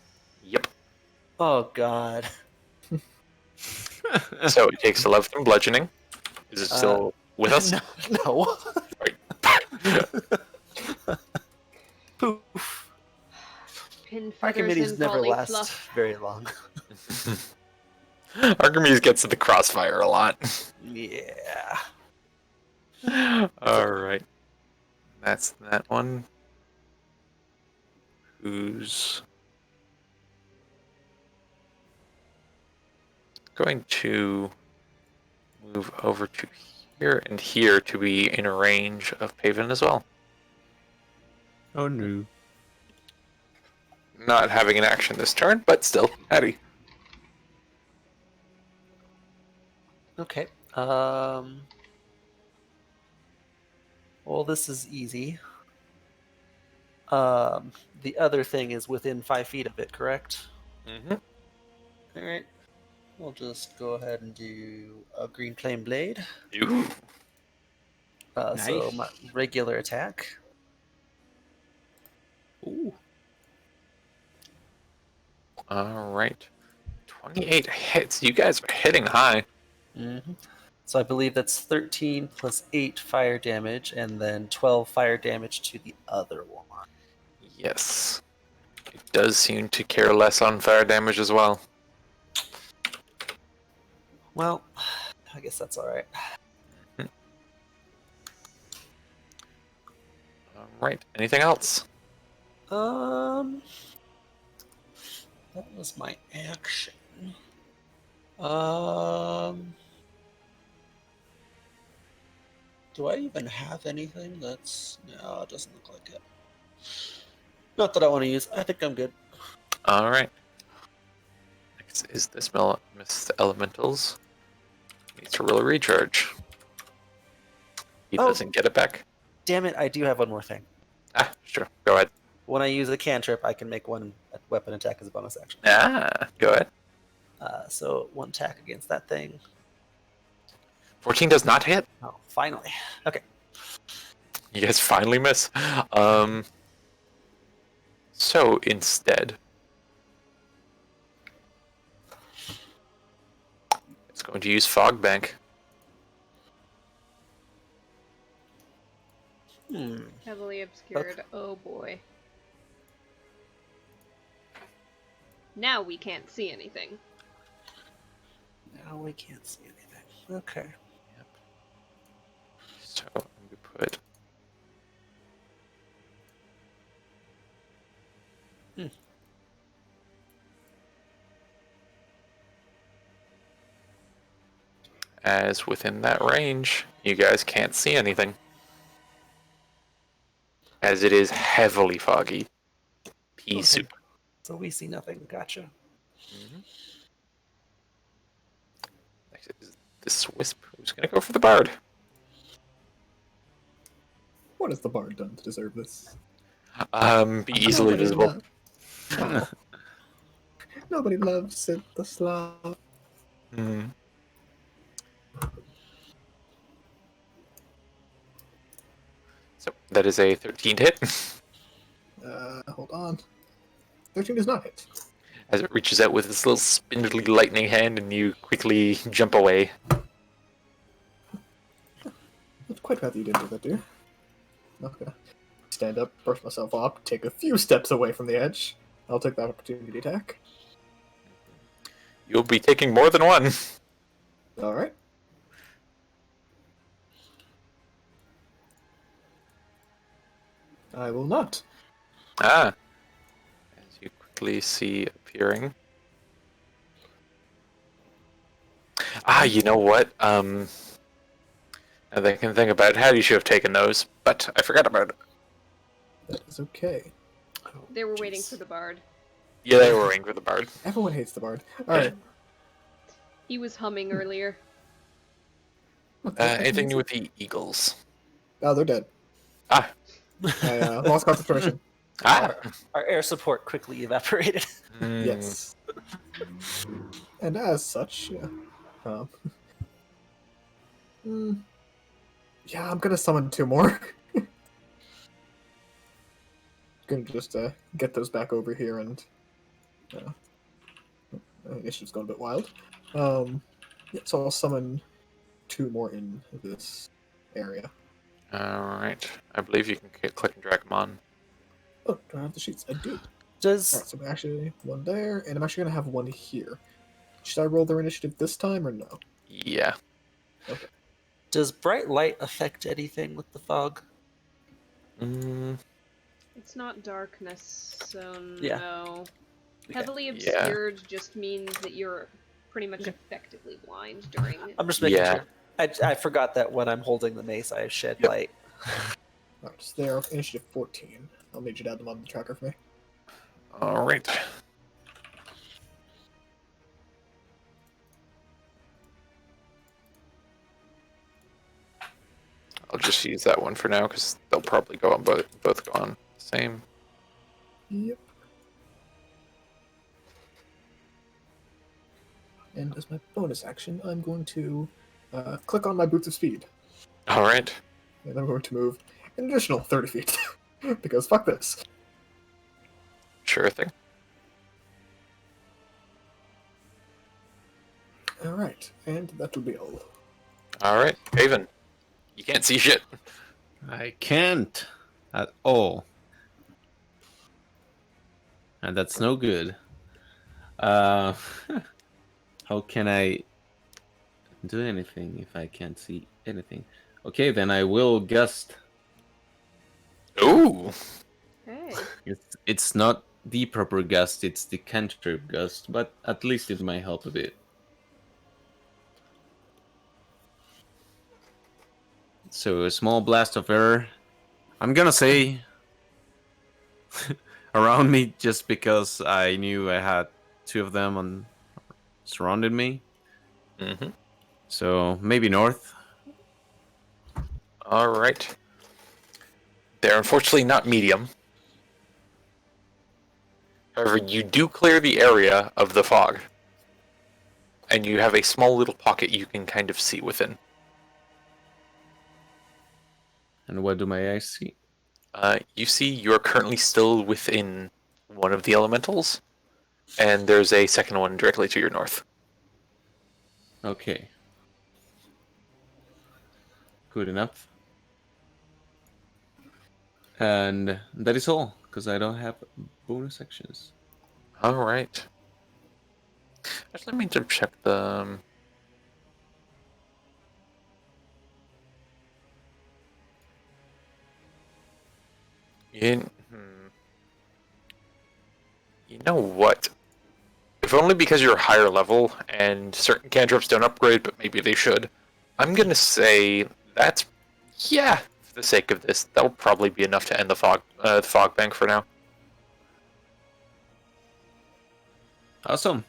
Yep. Oh god. So it takes 11 bludgeoning. Is it still with us? No. Right. Poof. Pin feathers Archimedes and never volley last fluff. very long. Archimedes gets to the crossfire a lot. Yeah. Alright. That's that one. Who's going to move over to here and here to be in range of Paven as well. Oh no. Not having an action this turn, but still, Hattie. Okay. Well, this is easy. The other thing is within 5 feet of it, correct? Mm-hmm. All right. We'll just go ahead and do a green flame blade. Ooh. So Nice. my regular attack. Ooh. All right. 28 hits. You guys are hitting high. Mm-hmm. So I believe that's 13 plus 8 fire damage, and then 12 fire damage to the other one. Yes. It does seem to care less on fire damage as well. Well, I guess that's all right. All right. Anything else? That was my action. Do I even have anything that's... No, it doesn't look like it. Not that I want to use. I think I'm good. All right. Next is this Mist Elementals. Needs to roll a recharge. He Oh. doesn't get it back. Damn it, I do have one more thing. Ah, sure. Go ahead. When I use a cantrip, I can make one weapon attack as a bonus action. Go ahead. So one attack against that thing. 14 does not hit. Oh, finally. Okay. You guys finally miss. So instead, it's going to use Fog Bank. Heavily obscured. Okay. Oh boy. Now we can't see anything. Now we can't see anything. Okay. Yep. So I'm going to put. As within that range, you guys can't see anything. As it is heavily foggy. Pea Okay. soup. So we see nothing. Gotcha. Mm-hmm. Next is this Wisp, who's going to go for the Bard. What has the bard done to deserve this? Be easily Nobody visible. lo- Nobody loves it, the Slav. Mm. So that is a 13 to hit. Hold on. 13 does not hit. As it reaches out with its little spindly lightning hand and you quickly jump away. I'd quite rather you didn't do that, dear. Okay. Stand up, brush myself off, take a few steps away from the edge. I'll take that opportunity attack. You'll be taking more than one. Alright. I will not. As you quickly see appearing. You know what? Now that I can think about it, how you should have taken those, but I forgot about it. That is okay. They were waiting for the bard. Yeah, they were waiting for the Bard. Everyone hates the bard. Alright. He was humming earlier. Anything new with the Eagles? Oh, they're dead. Ah. I lost concentration. Our air support quickly evaporated. Mm. Yes. And as such, yeah. Yeah, I'm gonna summon 2 more. Gonna just get those back over here and I guess she's going a bit wild. Yeah, so I'll summon 2 more in this area. Alright. I believe you can click and drag them on. Oh, do I have the sheets? I do. Does Alright, so actually one there, and I'm actually gonna have one here. Should I roll their initiative this time or no? Yeah. does bright light affect anything with the fog? It's not darkness, so Yeah. no. Okay. Heavily Yeah. obscured just means that you're pretty much effectively blind during. I'm just making Yeah. sure. I forgot that when I'm holding the mace, I shed Yep. light. Alright, so they're initiative 14. I'll need you to add them on the tracker for me. All right. I'll just use that one for now because they'll probably go on both go on the same. Yep. And as my bonus action, I'm going to click on my Boots of Speed. All right. And I'm going to move an additional 30 feet. Because fuck this. Sure thing. Alright, and that will be all. All right, Haven. You can't see shit. I can't at all. And that's no good. How can I do anything if I can't see anything? Okay, then I will gust. Ooh. Hey. It's not the proper gust, it's the cantrip gust, but at least it might help a bit. So a small blast of air. I'm gonna say around me just because I knew I had two of them on surrounded me. Mm-hmm. So maybe north. All right. They're unfortunately not medium. However, you do clear the area of the fog. And you have a small little pocket you can kind of see within. And what do my eyes see? You see you're currently still within one of the elementals. And there's a second one directly to your north. Okay. Good enough. And that is all, because I don't have bonus actions. All right. Actually, let me just check the... You know what? If only because you're higher level and certain cantrips don't upgrade, but maybe they should. I'm gonna say that's... Yeah, for the sake of this, that'll probably be enough to end the fog bank for now. Awesome.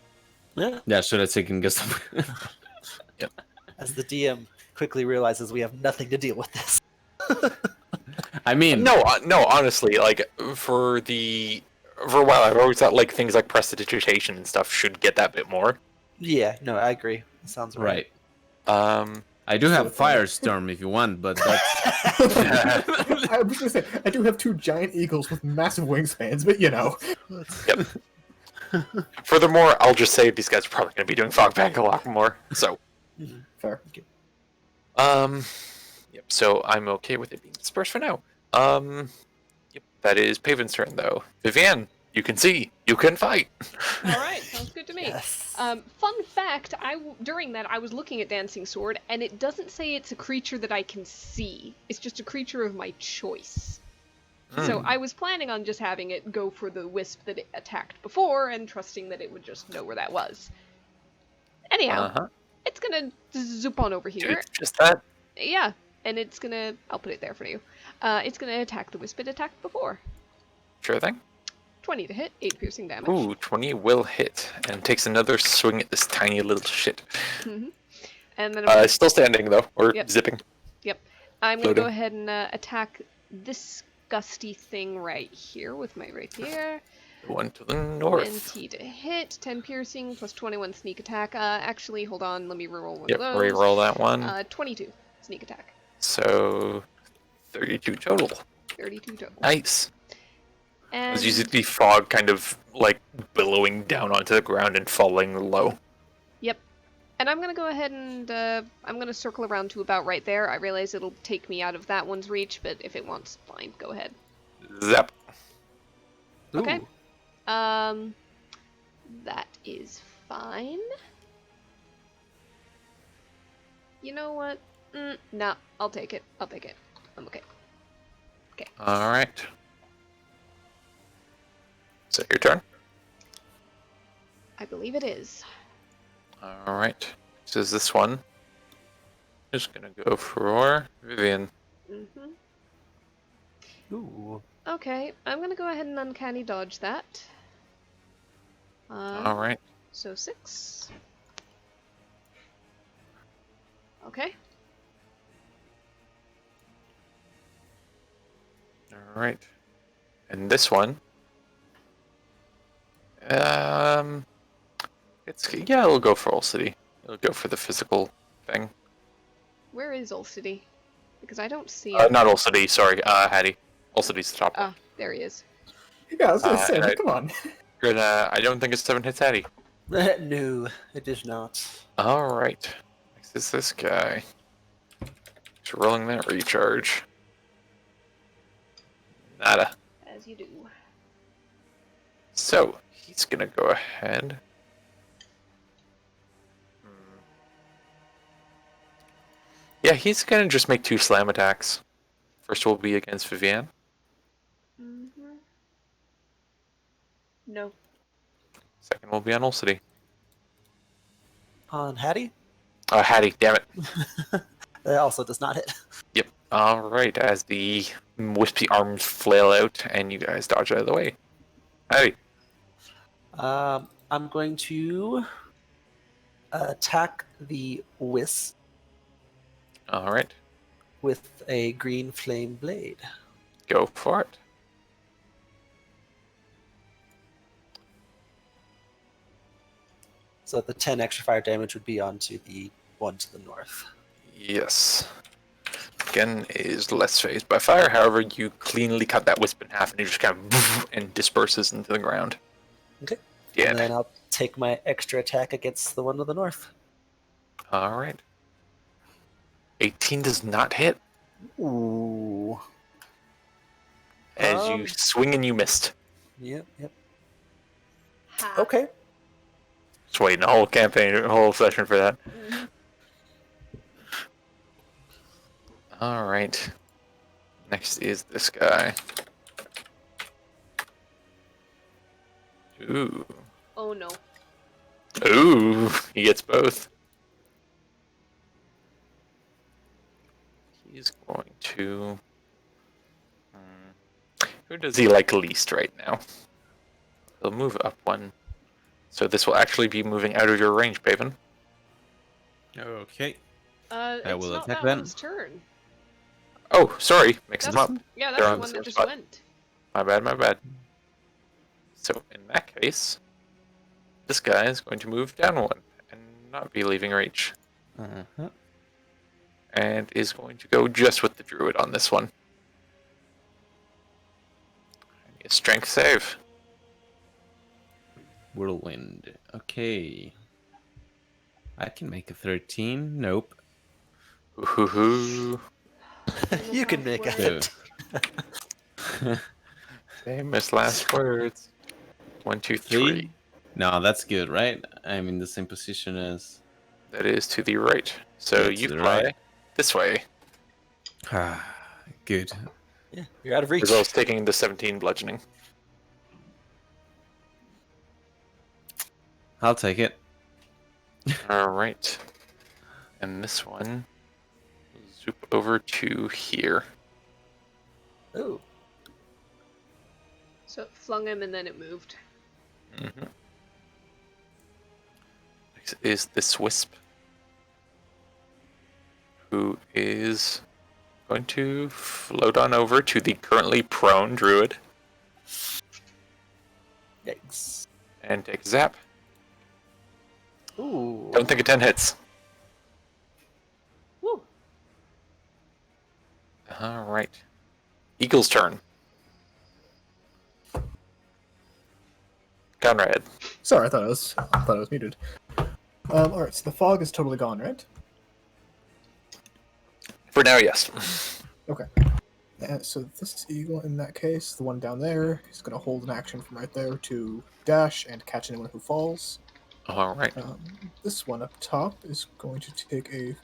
Yeah. Yeah, should I take and guess? As the DM quickly realizes we have nothing to deal with this. I mean, No, honestly, like for a while, I've always thought like things like prestidigitation and stuff should get that bit more. Yeah, no, I agree. That sounds right. right. I do have So, Firestorm if you want, but that's I was gonna say, I do have two giant eagles with massive wingspans, but you know. Yep. Furthermore, I'll just say these guys are probably going to be doing fog bank a lot more. So, Fair. yep. So I'm okay with it being dispersed for now. Yep. That is Paven's turn though. Vivienne, you can see, you can fight. All right, sounds good to me. Yes. Fun fact: during that I was looking at Dancing Sword, and it doesn't say it's a creature that I can see. It's just a creature of my choice. So I was planning on just having it go for the wisp that it attacked before, and trusting that it would just know where that was. Anyhow, it's gonna zoop on over here. Just that. Yeah, and it's gonna... I'll put it there for you. It's gonna attack the wisp it attacked before. Sure thing. 20 to hit, 8 piercing damage. Ooh, 20 will hit, and takes another swing at this tiny little shit. And then I'm Still standing though, or Yep. zipping. Yep. I'm gonna go Floating. ahead and attack this gusty thing right here with my rapier. One to the north. 20 to hit, 10 piercing plus 21 sneak attack. Actually, hold on, let me reroll one Yep, of those. re-roll that one. 22 sneak attack. So 32 total. 32 total. Nice. And As you see the fog kind of like billowing down onto the ground and falling low. Yep. And I'm gonna go ahead and I'm gonna circle around to about right there. I realize it'll take me out of that one's reach, but if it wants, fine, go ahead. Zap. Okay. Ooh. That is fine. You know what? Nah, I'll take it. I'll take it. I'm okay. All right. Is that your turn? I believe it is. Alright. So is this one. Just gonna go for Vivian. Mm-hmm. Ooh. Okay, I'm gonna go ahead and uncanny dodge that. Alright. So 6. Okay. Alright. And this one. It'll go for Old City. It'll go for the physical thing. Where is Old City? Because I don't see him. Not Old City, sorry, Hattie. Old City's the top one. Ah, there he is. Yeah, I was gonna say, and come on. I don't think it's 7 hits Hattie. No, it is not. Alright. Next is this guy. He's rolling that recharge. Nada. As you do. So, he's gonna go ahead. Yeah, he's gonna just make 2 slam attacks. First will be against Vivian. Mm-hmm. No. Second will be on Old City. On Hattie? Hattie, damn it. That also does not hit. Yep. Alright, as the wispy arms flail out and you guys dodge out of the way. Hattie. I'm going to attack the wisp Alright, with a green flame blade. go for it. So the 10 extra fire damage would be onto the one to the north. Yes. Again, is less phased by fire. However, you cleanly cut that wisp in half and it just kind of and disperses into the ground. Okay. Yeah. And then I'll take my extra attack against the one to the north. Alright. 18 does not hit. Ooh. As you swing and you missed. Yep. Ha. Okay. Just waiting a whole campaign, a whole session for that. Alright. Next is this guy. Ooh. Oh no. Ooh, he gets both. He's going to... Who does he like least right now? He'll move up one. So this will actually be moving out of your range, Paven. Okay. It's will not attack that then. one's turn. Oh, sorry. Mixing them up. Yeah, They're that's on the the one same that just spot. went. My bad. So in that case, this guy is going to move down one and not be leaving reach. Uh-huh. And is going to go just with the druid on this one. A strength save. Whirlwind. Okay. I can make a 13. Nope. Ooh. You can make it. Famous last words. 1, 2, 3. No, that's good, right? I'm in the same position as... That is to the right. So That's you to the fly right. this way. Good. Yeah, you're out of reach. As well as taking the 17 bludgeoning. I'll take it. Alright. And this one will zoop over to here. Ooh. So it flung him and then it moved. Mm-hmm. Next is this wisp, who is going to float on over to the currently prone druid Yikes. and take a zap. Ooh. Don't think a 10 hits. Woo! Alright. Eagle's turn. Conrad. Sorry, I thought I was muted. All right, so the fog is totally gone, right? For now, yes. Okay. And so this eagle, in that case, the one down there, is going to hold an action from right there to dash and catch anyone who falls. Alright. This one up top is going to take a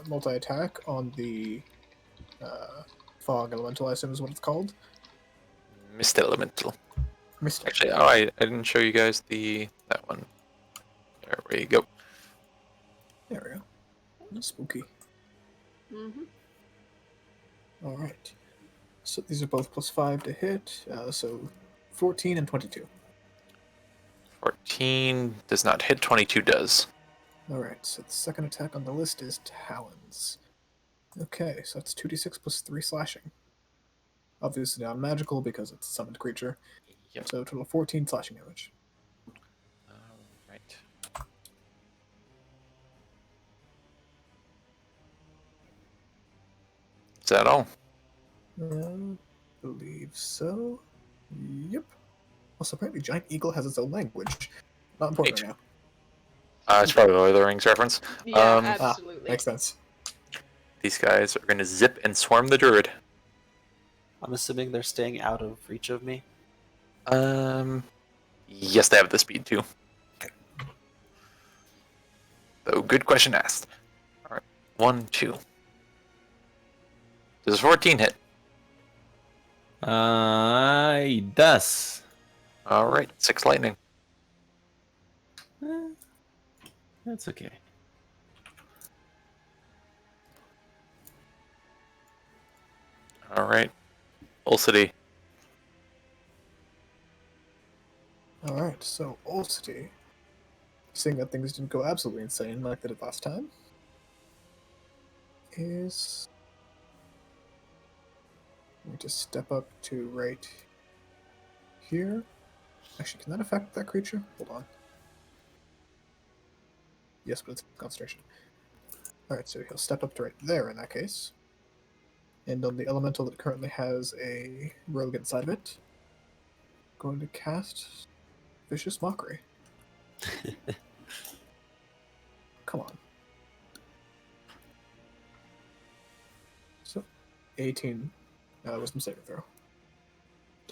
multi-attack on the fog elemental, I assume is what it's called. Mist Elemental. Mist. Actually, I didn't show you guys that one. There we go. There we go. Spooky. Mm-hmm. All right. So these are both +5 to hit. So 14 and 22. 14 does not hit, 22 does. All right. So the second attack on the list is Talons. Okay, so that's 2d6 plus 3 slashing. Obviously not magical because it's a summoned creature. Yep. So a total of 14 slashing damage. Alright. Is that all? Believe so. Yep. Also, apparently Giant Eagle has its own language. Not important right now. It's probably a Lord of the Rings reference. Yeah, absolutely. Makes sense. These guys are going to zip and swarm the druid. I'm assuming they're staying out of reach of me. Yes, they have the speed too. So, good question asked. Alright, 1, 2. Does 14 hit? It does. Alright, 6 lightning. That's okay. Alright. Ulcity. Alright, so Ulcity, seeing that things didn't go absolutely insane like they did last time, is going to step up to right here. Actually, can that affect that creature? Hold on. Yes, but it's concentration. Alright, so he'll step up to right there in that case. And on the elemental that currently has a rogue inside of it, going to cast Vicious Mockery. Come on. So, 18 wisdom saving throw.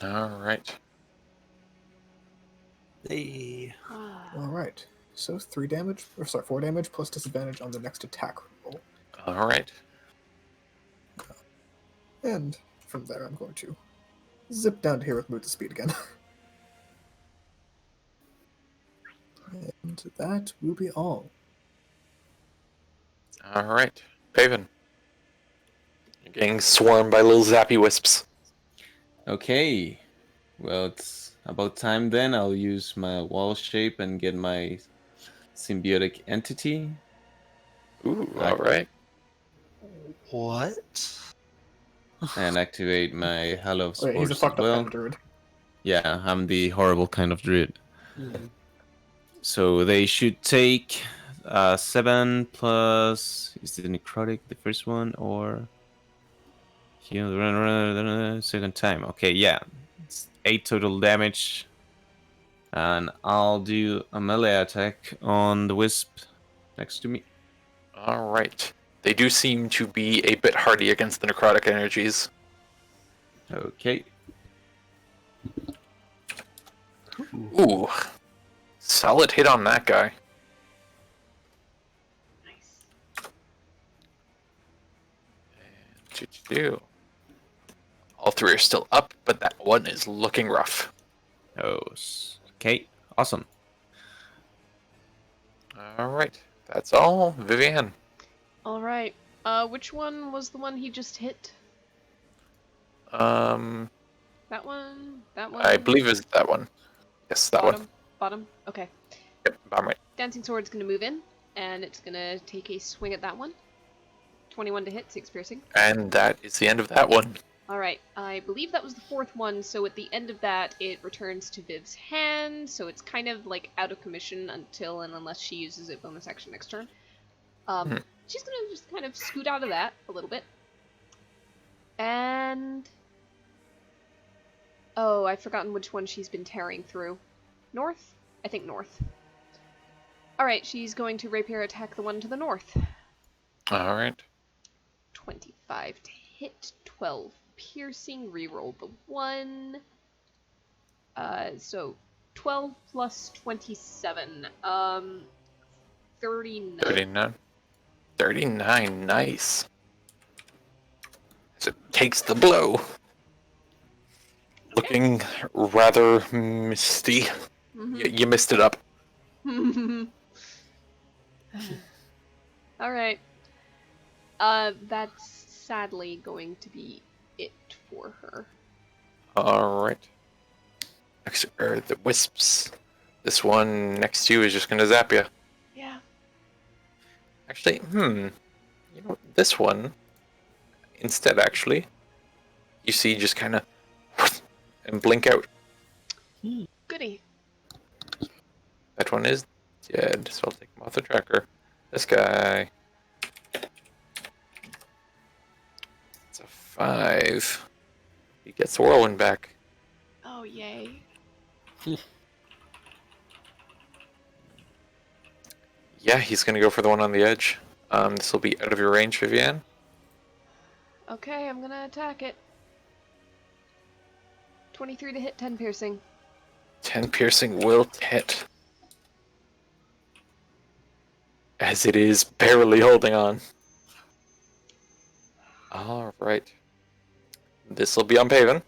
Alright. Hey. Alright. So 4 damage plus disadvantage on the next attack roll. Alright. And from there I'm going to zip down to here with move to speed again. And that will be all. Alright. Paven. You're getting swarmed by little zappy wisps. Okay. Well, it's about time then. I'll use my wall shape and get my symbiotic entity. Ooh, Right. alright. What? And activate my Halo of Oh, yeah, he's a Spores fucked as up well. kind of druid. Yeah, I'm the horrible kind of druid. Mhm. So they should take 7 plus. Is it necrotic, the first one, or heal second time? Okay, yeah, it's 8 total damage, and I'll do a melee attack on the wisp next to me. Alright. They do seem to be a bit hardy against the necrotic energies. Okay, Ooh. Solid hit on that guy. Nice. And all 3 are still up, but that one is looking rough. okay, awesome. Alright. That's all. Vivienne. Alright. Which one was the one he just hit? Um, That one? That one? I believe it's that one. Yes, that bottom? one. Bottom? Okay. Yep, bottom right. Dancing Sword's gonna move in, and it's gonna take a swing at that one. 21 to hit, 6 piercing. And that is the end of that one. Alright, I believe that was the 4th one, so at the end of that, it returns to Viv's hand, so it's kind of like out of commission until and unless she uses it bonus action next turn. She's gonna just kind of scoot out of that a little bit. And... oh, I've forgotten which one she's been tearing through. North? I think north. Alright, she's going to rapier attack the one to the north. Alright. 25 to hit, 12 piercing, reroll the 1. So 12 plus 27, 39. 39. 39, nice. So it takes the blow. Looking rather misty. You missed it up. All right. That's sadly going to be it for her. Alright. Next are the wisps. This one next to you is just gonna zap you. Yeah. Actually, you know, this one, instead, actually, you see just kind of and blink out. Goody. That one is dead, so I'll take him off the tracker. This guy. It's a 5. He gets the whirlwind back. Oh, yay. Yeah, he's gonna go for the one on the edge. This will be out of your range, Vivienne. Okay, I'm gonna attack it. 23 to hit, 10 piercing. 10 piercing will hit. As it is barely holding on. Alright. This will be on Paven.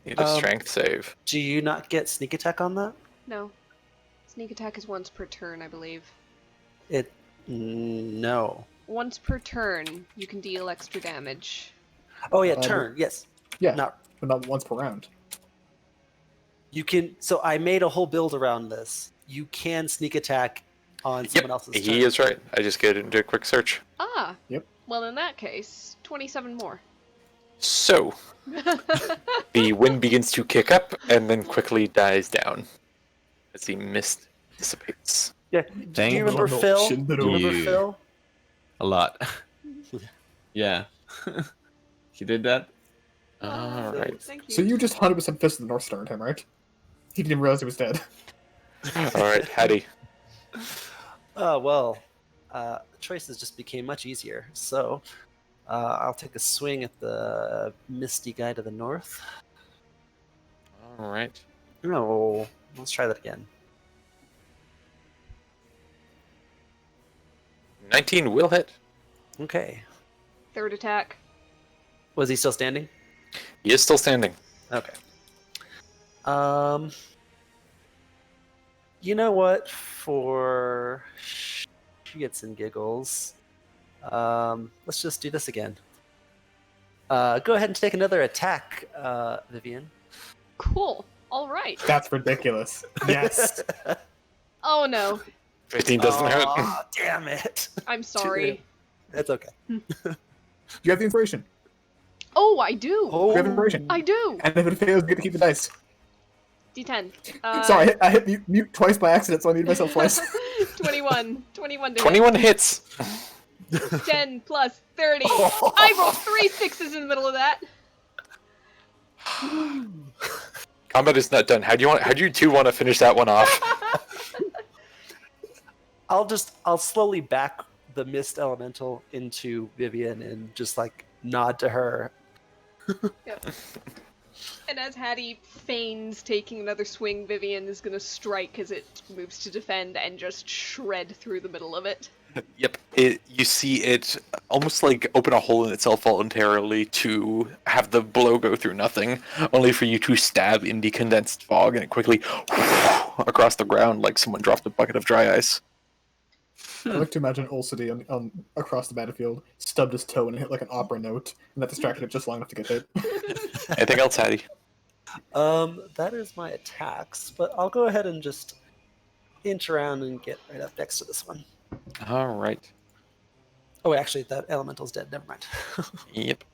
Need a strength save. Do you not get sneak attack on that? No. Sneak attack is once per turn, I believe. No. Once per turn, you can deal extra damage. Oh yeah, turn. Yes. Yeah, Not. but not once per round. You can. So I made a whole build around this. You can sneak attack on someone else's turn. He is right. I just get into a quick search. Ah! Yep. Well, in that case, 27 more. So, the wind begins to kick up and then quickly dies down as the mist dissipates. Yeah. Do you remember Phil? Do you remember Yeah. Phil? A lot. Yeah. He did that? Alright. Thank you. So you just 100% Fist of the North Star him, right? He didn't realize he was dead. Alright, Hattie. Well, the choices just became much easier. So I'll take a swing at the misty guy to the north. Alright. No, let's try that again. 19 will hit. Okay. Third attack. Was he still standing? He is still standing. Okay. You know what? For shits and giggles, let's just do this again. Go ahead and take another attack, Vivian. Cool. All right. That's ridiculous. Yes. Oh no. 15 doesn't hit. Aw, damn it. I'm sorry. That's okay. You have the inspiration. Oh, I do. You have inspiration. I do. And if it fails, you get to keep the dice. D10. Sorry, I hit mute twice by accident, so I muted myself twice. 21. 21 to 21 hits. hit. 10 plus 30. I rolled 3 6s in the middle of that. Combat is not done. How do you two want to finish that one off? I'll slowly back the mist elemental into Vivian and just like nod to her. Yep. And as Hattie feigns taking another swing, Vivian is going to strike as it moves to defend and just shred through the middle of it. Yep. You see it almost like open a hole in itself voluntarily to have the blow go through nothing, only for you to stab in the condensed fog and it quickly across the ground like someone dropped a bucket of dry ice. I like to imagine Olcity on across the battlefield, stubbed his toe and hit like an opera note, and that distracted him just long enough to get hit. Anything else, Hattie? That is my attacks, but I'll go ahead and just inch around and get right up next to this one. Alright. Oh, actually, that elemental's dead. Never mind. Yep.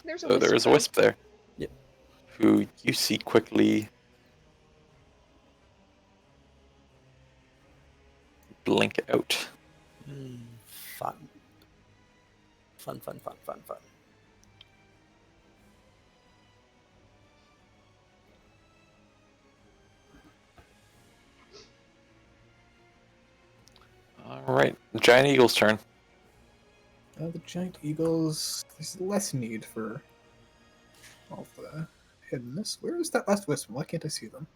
There's a So there is a wisp there. Yep. Who you see quickly blink out. Fun. Fun. Alright. Giant Eagle's turn. The giant eagles. There's less need for all the hiddenness. Where is that last wisp? Why can't I see them?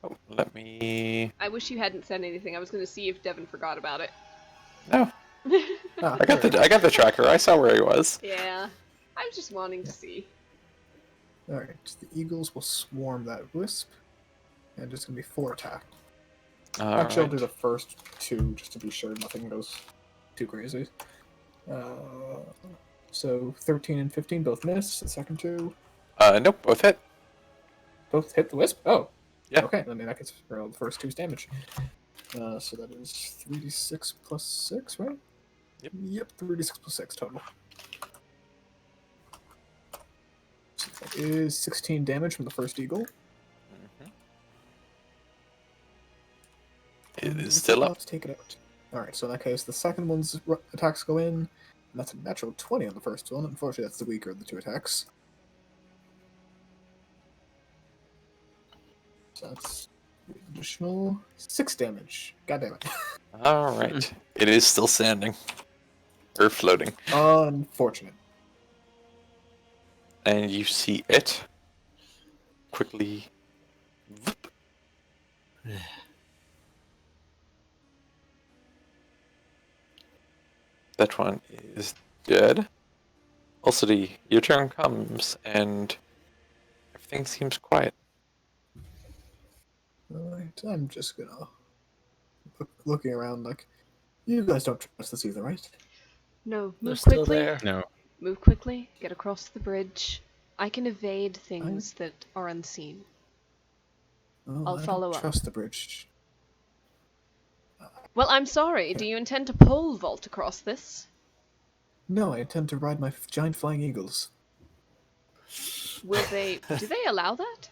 Oh, let me... I wish you hadn't said anything. I was going to see if Devin forgot about it. No. Ah, I got the tracker. I saw where he was. Yeah. I was just wanting to see. Alright, the eagles will swarm that wisp, and it's going to be 4 attack. Actually, I'll do Alright. the first two just to be sure nothing goes too crazy. So 13 and 15 both miss. The second two Nope, both hit. both hit the wisp. Oh, Yeah. okay. I mean, that gets the first two's damage. So that is 3d6 plus 6, right? Yep, 3d6 plus 6 total. So that is 16 damage from the first eagle. It is still up. Let's take it out. Alright, so in that case, the second one's attacks go in. And that's a natural 20 on the first one. Unfortunately, that's the weaker of the two attacks. So that's additional 6 damage. God damn it. Alright. It is still standing. Or floating. Unfortunate. And you see it quickly. That one is dead. Also, your turn comes, and everything seems quiet. Alright, I'm just gonna looking around like, you guys don't trust this either, right? No, They're move still quickly. there. No. Move quickly. Get across the bridge. I can evade things that are unseen. Oh, I'll I follow don't up. trust the bridge. Well, I'm sorry. Do you intend to pole vault across this? No, I intend to ride my giant flying eagles. Will they? Do they allow that?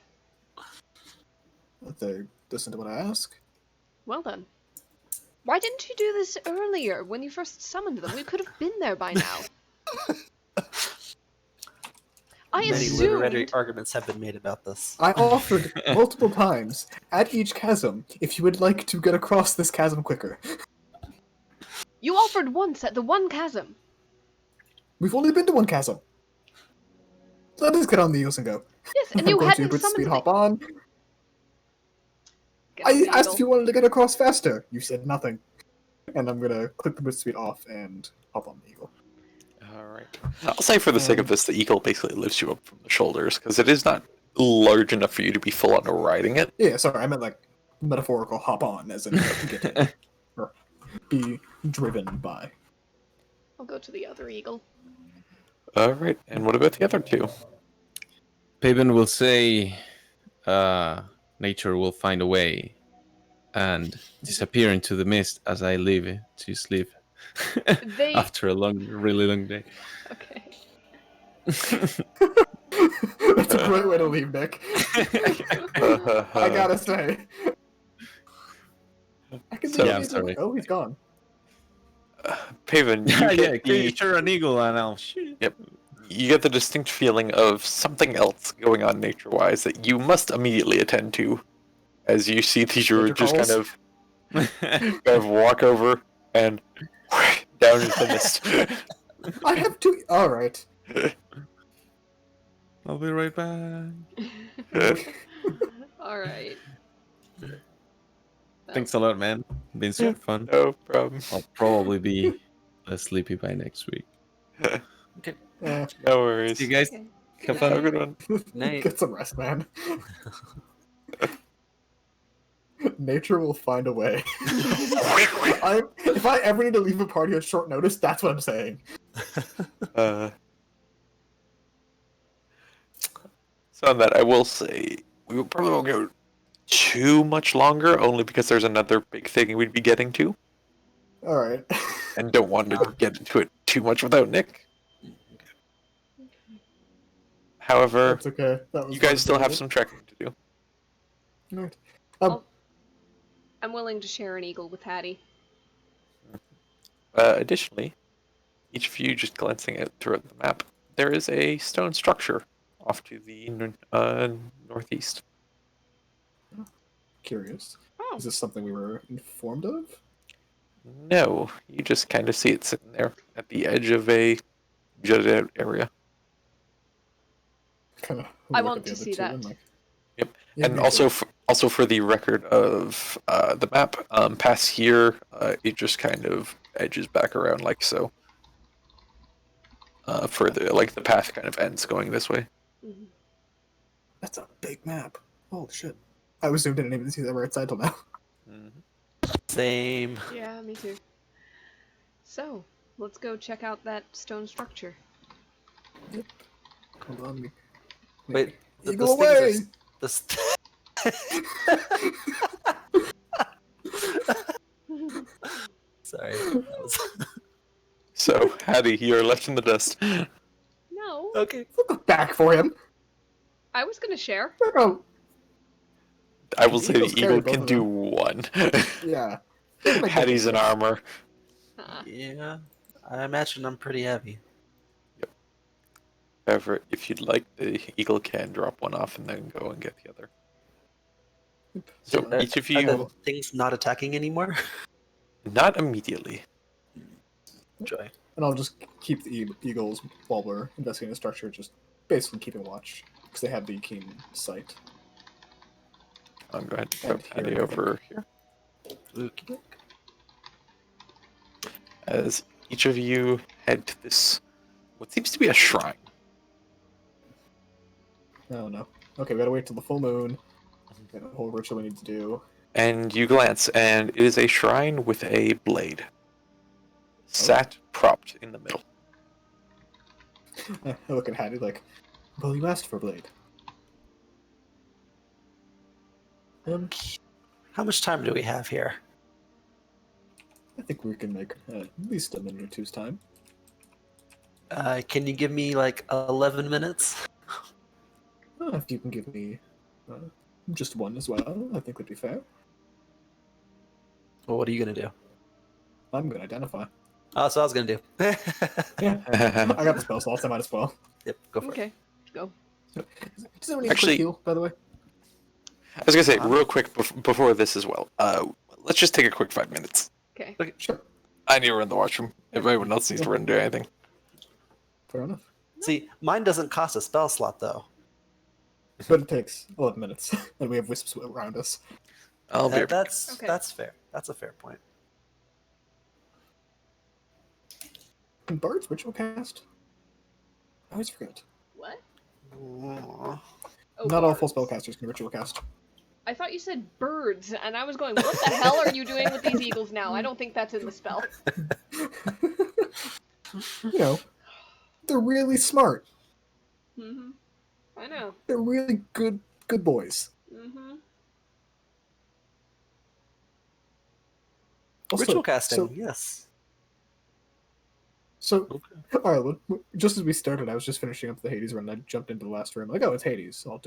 If they listen to what I ask. Well then. Why didn't you do this earlier when you first summoned them? We could have been there by now. I Many literary assumed. arguments have been made about this. I offered multiple times at each chasm if you would like to get across this chasm quicker. You offered once at the one chasm. We've only been to one chasm. Let us get on the eagles and go. Yes, and I'm you going to hadn't Brit summoned speed me. hop on. Get on I the asked eagle. if you wanted to get across faster. You said nothing. And I'm gonna click the Brit speed off and hop on the eagle. Alright. I'll say for the sake of this, the eagle basically lifts you up from the shoulders, because it is not large enough for you to be full on riding it. Yeah, sorry, I meant like metaphorical hop on, as in get in, or be driven by. I'll go to the other eagle. Alright, and what about the other two? Paven will say, nature will find a way, and disappear into the mist as I leave to sleep They. after a really long day. Okay. That's a great way to leave, Nick. I gotta say. I can So- see Yeah, I'm sorry. Oh, he's gone. Paven, you Yeah, get the, creature an eagle and I'll shoot. you get the distinct feeling of something else going on nature-wise that you must immediately attend to, as you see these Nature just kind calls. of walk over and down into the mist. I have two. Alright. I'll be right back. Alright. Thanks a lot, man. Been super fun. No problem. I'll probably be less sleepy by next week. Yeah, No worries. See you guys. Okay. Have Have a fun. good one. Night. get some rest, man. Nature will find a way. If I ever need to leave a party at short notice, that's what I'm saying. So on that, I will say we probably won't go too much longer, only because there's another big thing we'd be getting to, Alright. and don't want to get into it too much without Nick. However, That's okay. That was you guys still have fun. some trekking to do. Alright. I'm willing to share an eagle with Hattie. Additionally, each of you just glancing at throughout the map, there is a stone structure off to the northeast. Curious. Oh. Is this something we were informed of? No, you just kind of see it sitting there at the edge of a jutted out area. Kind of. I want to see that. Yep. Yeah, And me also, too. also for the record of the map, past here, it just kind of edges back around like so. For the path kind of ends going this way. Mhm. That's a big map. Holy shit. I was zoomed in and didn't even see the right side till now. Same. Yeah, me too. So, let's go check out that stone structure. Hold on. Wait, Eagle those away! things are this. Sorry. That was... So, Hattie, you're left in the dust. No, Okay. Look back for him. I was gonna share. Oh, I will say Eagles the carry eagle both can of do them. one. Yeah. They can make Hattie's in both. armor. Yeah, I imagine I'm pretty heavy. However, if you'd like, the eagle can drop one off and then go and get the other. So Are, each of are the you, things not attacking anymore? not immediately. Joy. And I'll just keep the eagles while we're investigating the structure, just basically keeping watch because they have the keen sight. I'll go ahead and And put Hattie here, I over here. Okey-doke. As each of you head to this, what seems to be a shrine. Oh no. Okay, we gotta wait till the full moon. Got a whole ritual we need to do. And you glance, and it is a shrine with a blade. Sat propped in the middle. I look at Hattie like, well, you asked for a blade. How much time do we have here? I think we can make at least a minute or two's time. Can you give me like 11 minutes? If you can give me just one as well, I think would be fair. Well, what are you gonna do? I'm gonna identify. Oh, that's what I was gonna do. Yeah, I got the spell slots. I might as well. Yep, go for it. Okay, go. Does anyone need Actually- a quick heal, by the way? I was gonna say, real quick before this as well, let's just take a quick 5 minutes. Okay. Okay, sure. I need to run the washroom. If anyone else needs to run and do anything. Fair enough. See, mine doesn't cost a spell slot though. But it takes 11 minutes, and we have wisps around us. I'll be That's Okay. that's fair. That's a fair point. Can bards ritual cast? I always forget. What? Aw. Oh, Not all birds. full spellcasters can ritual cast. I thought you said birds, and I was going, what the hell are you doing with these eagles now? I don't think that's in the spell. You know, they're really smart. Mm-hmm. I know. They're really good boys. Mm-hmm. Also, Ritual casting, So, yes. so Okay. all right, well, just as we started, I was just finishing up the Hades run. And I jumped into the last room. Like, oh, it's Hades. So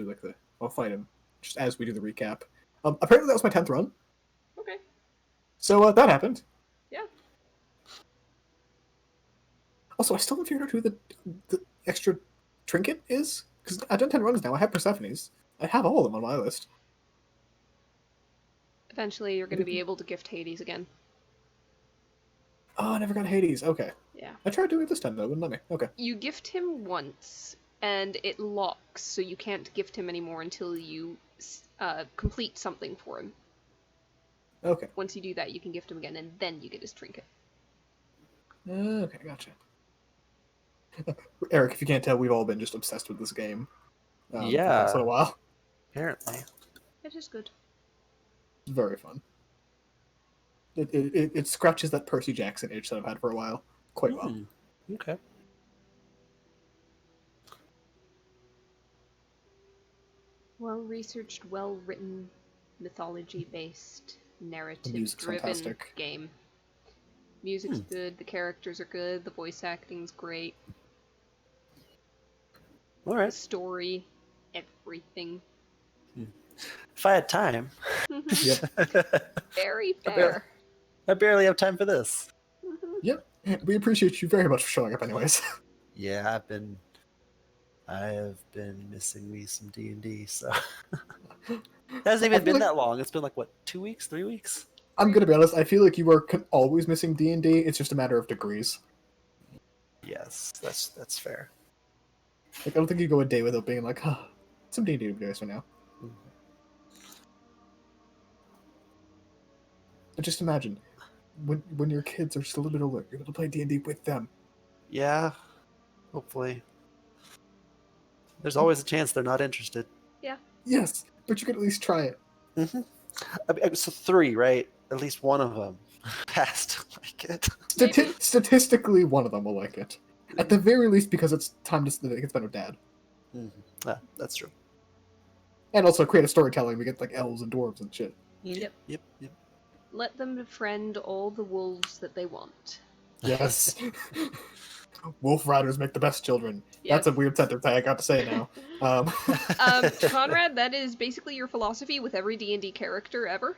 I'll fight him just as we do the recap. Apparently that was my 10th run. Okay. So that happened. Yeah. Also, I still haven't figured out who the extra trinket is because I've done 10 runs now. I have Persephone's. I have all of them on my list. Eventually, you're going to be able to gift Hades again. Oh, I never got Hades. Okay. Yeah. I tried doing it this time though. Wouldn't let me. Okay. You gift him once, and it locks, so you can't gift him anymore until you complete something for him. Okay. Once you do that, you can gift him again, and then you get his trinket. Okay, gotcha. Eric, if you can't tell, we've all been just obsessed with this game. For the Yeah. past little while. Apparently. It is good. It's very fun. It scratches that Percy Jackson itch that I've had for a while quite well. Hmm. Okay. Well-researched, well-written, mythology-based, music's narrative-driven fantastic. game. Music's good, the characters are good, the voice acting's great, All the right. story, everything. If I had time. Yep. Very fair. I barely have time for this. Yep. We appreciate you very much for showing up, anyways. Yeah, I have been missing me some D&D, so it hasn't I even feel been like- that long. It's been like what, 2 weeks, 3 weeks? I'm gonna be honest. I feel like you are always missing D&D. It's just a matter of degrees. Yes, that's fair. Like I don't think you go a day without being like, oh, some D&D videos for now. But just imagine when your kids are still a bit older, you're able to play D&D with them. Yeah, hopefully. There's always a chance they're not interested. Yes, but you could at least try it. So 3, right? at least one of them has to like it. Maybe. Statistically, one of them will like it. At the very least, because it's time to get spent with Dad. Yeah, that's true. And also create a storytelling. We get like elves and dwarves and shit. Yep. Yep. Let them befriend all the wolves that they want. Yes. Wolf riders make the best children. Yep. That's a weird sentence I got to say now. Conrad, that is basically your philosophy with every D&D character ever.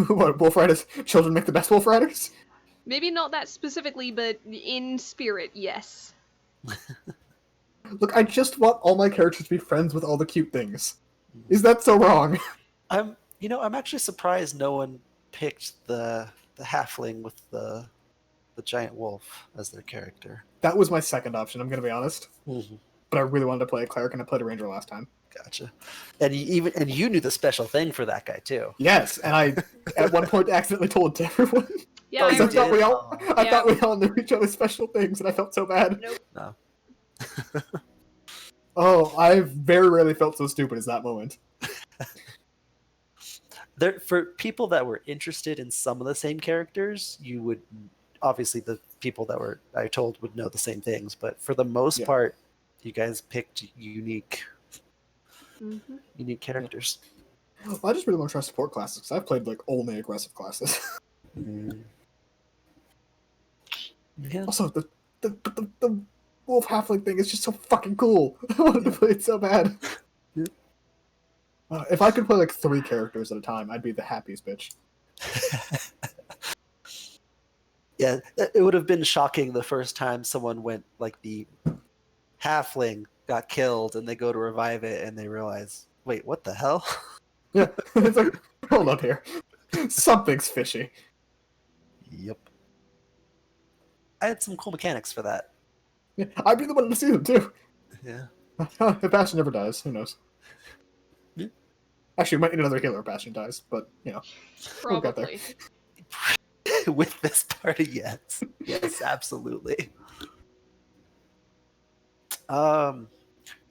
What, wolf riders? Children make the best wolf riders? Maybe not that specifically, but in spirit, yes. Look, I just want all my characters to be friends with all the cute things. Is that so wrong? I'm actually surprised no one picked the halfling with the giant wolf as their character. That was my second option, I'm gonna be honest. But I really wanted to play a cleric and I played a ranger last time. Gotcha. And you knew the special thing for that guy too. Yes, and I at one point accidentally told to everyone. Yeah, Oh, I you I thought did? I thought we all knew each other's special things, and I felt so bad. Nope. No. Oh, I've very rarely felt so stupid as that moment. For people that were interested in some of the same characters, you would obviously the people that were I told would know the same things, but for the most Yeah. part, you guys picked unique Mm-hmm. characters. Well, I just really want to try support classes because I've played like only aggressive classes. Yeah. Also, the wolf halfling thing is just so fucking cool. I wanted to play it so bad. Yeah. If I could play like 3 characters at a time, I'd be the happiest bitch. Yeah, it would have been shocking the first time someone went like the halfling got killed and they go to revive it and they realize, wait, what the hell? Yeah, it's like, hold up here. Something's fishy. Yep. I had some cool mechanics for that. Yeah, I'd be the one to see them too. Yeah. If Bastion never dies, who knows? Yeah. Actually, we might need another healer if Bastion dies, but you know, we'll get there. Probably. With this party, yes. Yes, absolutely.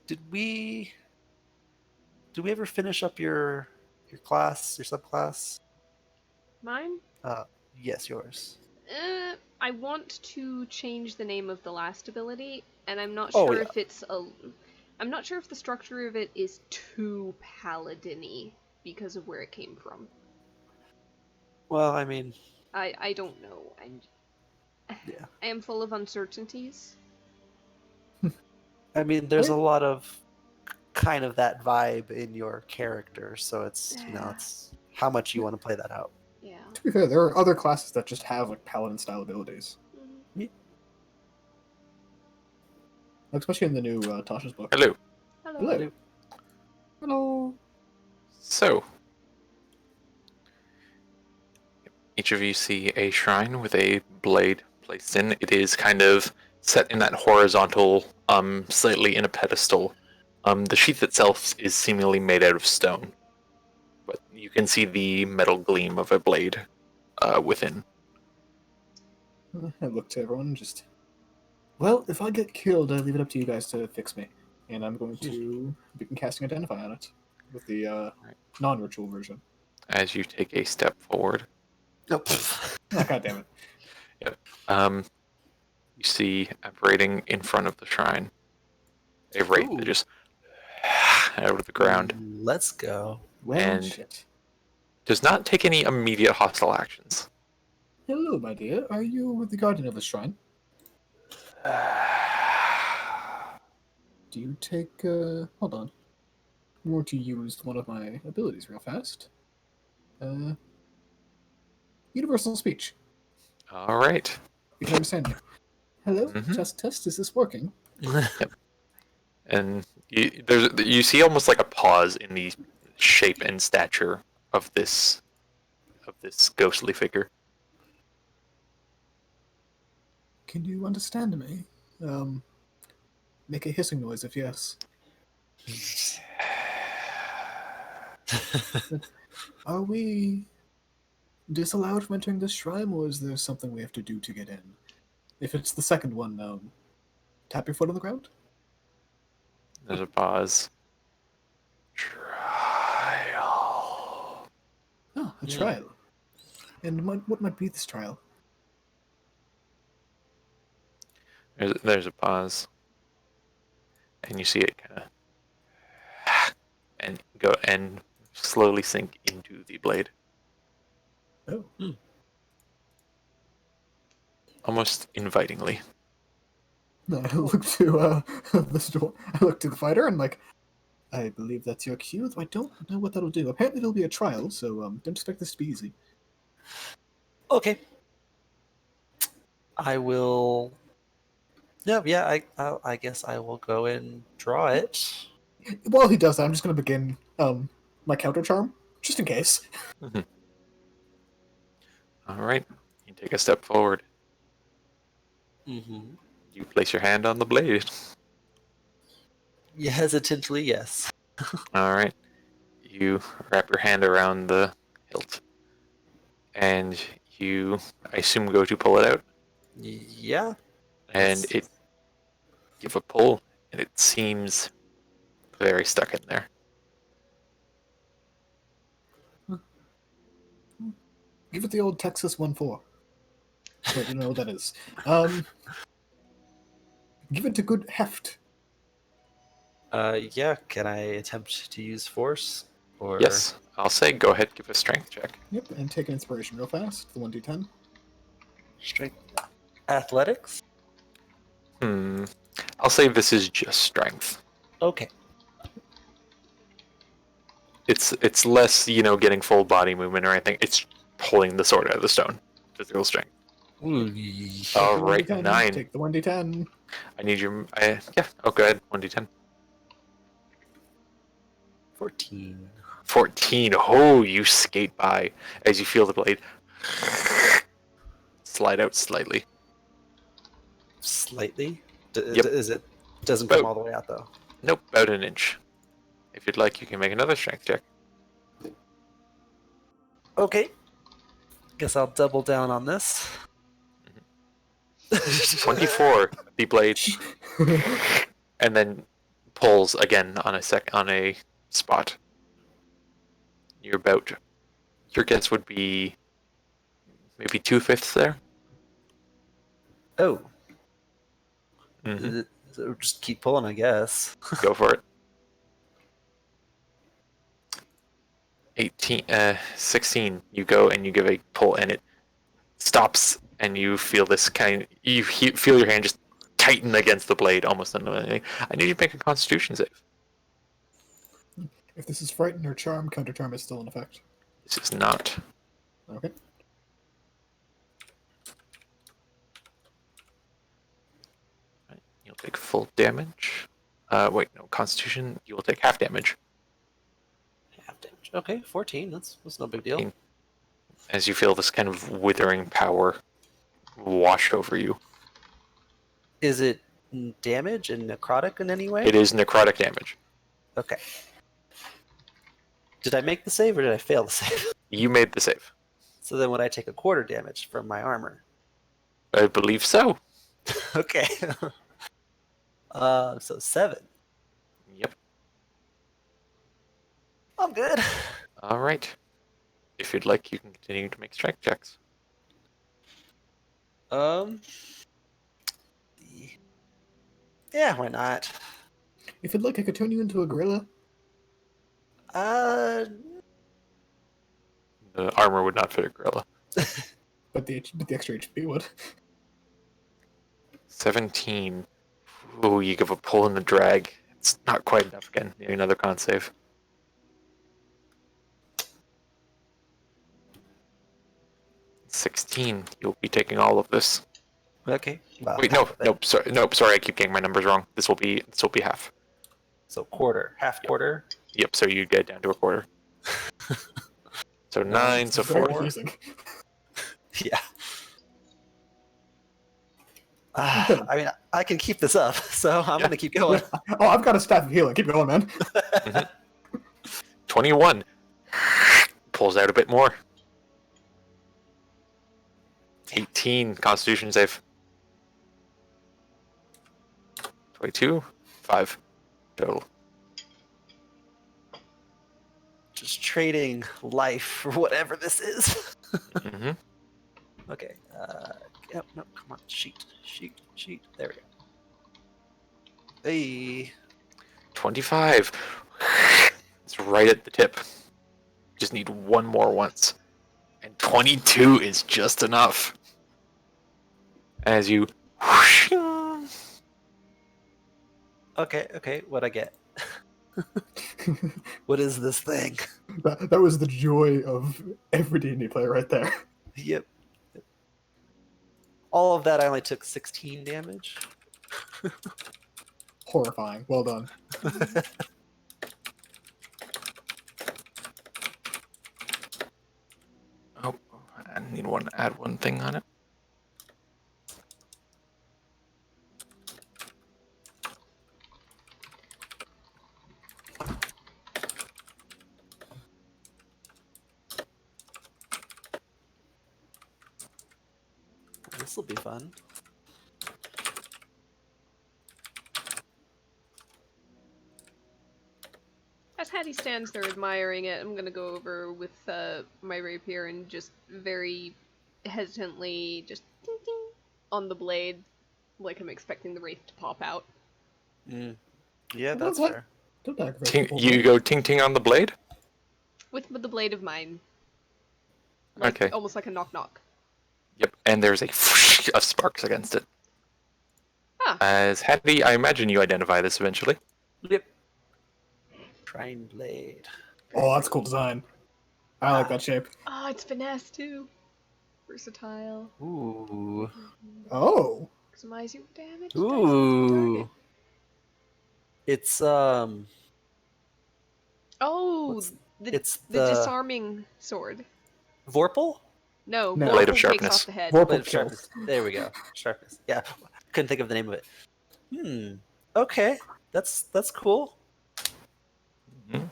Did we ever finish up your class, your subclass? Mine? Yes, yours. I want to change the name of the last ability, and I'm not Oh, sure yeah. if it's I'm not sure if the structure of it is too paladin-y because of where it came from. Well, I mean, I don't know. yeah. I am full of uncertainties. I mean, there's a lot of kind of that vibe in your character, so it's it's how much you want to play that out. Yeah. To be fair, there are other classes that just have like paladin style abilities, Mhm. especially in the new Tasha's book. Hello. Hello. Hello. Hello. So, each of you see a shrine with a blade placed in. It is kind of set in that horizontal, slightly in a pedestal. The sheath itself is seemingly made out of stone, but you can see the metal gleam of a blade within. I look to everyone and just. Well, if I get killed, I leave it up to you guys to fix me, and I'm going to begin casting Identify on it with the non-ritual version. As you take a step forward, Nope. Oh, God damn it! you see operating in front of the shrine a wraith that Ooh. just out of the ground. Let's go. Well, And- shit. Does not take any immediate hostile actions. Hello, my dear. Are you the guardian of the shrine? Do you take, hold on. I'm going to use one of my abilities real fast. Universal speech. All right. You can understand me. Hello? Mhm. Test, is this working? And you see almost like a pause in the shape and stature of this ghostly figure. Can you understand me? Make a hissing noise if yes. Are we disallowed from entering this shrine, or is there something we have to do to get in? If it's the second one, tap your foot on the ground? There's a pause. Trial. Oh, a trial. And what might be this trial? There's a pause, and you see it kind of and go and slowly sink into the blade, Oh. almost invitingly. I look to I look to the fighter and like, I believe that's your cue, though I don't know what that'll do. Apparently there'll be a trial, so don't expect this to be easy. Okay. I will. Yeah. I guess I will go and draw it. While he does that, I'm just going to begin my counter charm, just in case. All right, you take a step forward. Mm-hmm. You place your hand on the blade. Yeah, hesitantly, yes. All right, you wrap your hand around the hilt, and you, I assume, go to pull it out, Yeah. and That's- it give a pull, and it seems very stuck in there. Give it the old Texas 1-4. Don't know what that is. Give it a good heft. Yeah. Can I attempt to use force? Or Yes, I'll say go ahead, give a strength check. Yep, and take an inspiration real fast. The 1d10. strength? Athletics? I'll say this is just strength. Okay. It's less, getting full body movement or anything. It's pulling the sword out of the stone. Physical strength. Ooh, All The right, 1d10, 9. Take the 1d10. I need your. Yeah. Oh, go ahead. 1d10. 14. 14. Oh, you skate by as you feel the blade slide out slightly. Slightly? Yep. Is it? Doesn't About- come all the way out though. Nope, about an inch. If you'd like, you can make another strength check. Okay. Guess I'll double down on this. 24. The blade, and then pulls again on a spot. Your guess would be maybe 2/5 there. Oh. Mm-hmm. So just keep pulling, I guess. Go for it. 18, 16. You go and you give a pull, and it stops, and you feel this feel your hand just tighten against the blade almost unwillingly. I need you to make a Constitution save. If this is frighten or charm, counter charm is still in effect. This is not. Okay. Right, you'll take full damage. Wait, no, Constitution. You will take half damage. Half damage. Okay, 14. That's no big deal. 14. As you feel this kind of withering power wash over you. Is it damage and necrotic in any way? It is necrotic damage. Okay. Did I make the save or did I fail the save? You made the save. So then would I take a quarter damage from my armor? I believe so. Okay. So 7. Yep. I'm good. All right. If you'd like, you can continue to make strength checks. Yeah, why not? If you'd like, I could turn you into a gorilla. The armor would not fit a gorilla. But the extra HP would. 17. Ooh, you give a pull in the drag. It's not quite enough again. Need another con save. $16. You'll be taking all of this. Okay. Well, Wait, half of it. nope. Sorry, I keep getting my numbers wrong. This will be half. So quarter, half quarter. Yep. So you get down to a quarter. So 9. So It's very 4. confusing. Yeah. I mean, I can keep this up, so I'm gonna keep going. Oh, I've got a staff of healing. Keep going, man. 21. Pulls out a bit more. 18. Constitution save. 22. 5 total. just trading life for whatever this is. Hmm. Okay. Yep. No. Come on. Sheet. There we go. Hey. 25. It's right at the tip. Just need one more once. And 22 is just enough. As you. Okay. What I get? What is this thing? That was the joy of every D&D player right there. Yep. All of that, I only took 16 damage. Horrifying. Well done. Oh, I need to add one thing on it. This will be fun. As Hattie stands there admiring it, I'm gonna go over with my rapier and just very hesitantly just ding ding on the blade, like I'm expecting the wraith to pop out. Mm. Yeah, Well, that's what? fair. Don't aggravate Ting, people. you go ting ting on the blade? With the blade of mine. Like, Okay. almost like a knock knock. Yep, and there's a of sparks against it. Ah, As Hattie, I imagine you identify this eventually. Yep. Trine blade. Oh, that's a cool design. I like that shape. ah, it's finesse too. Versatile. Ooh. Oh. Maximize your damage. Ooh. It's Oh, What's- the it's the the disarming sword. Vorpal? No, No. Blade of Vorpal takes sharpness. off the head. Vorpal Blade of kills. sharpness. There we go. Sharpness. Yeah. Couldn't think of the name of it. Okay. That's cool. Mhm.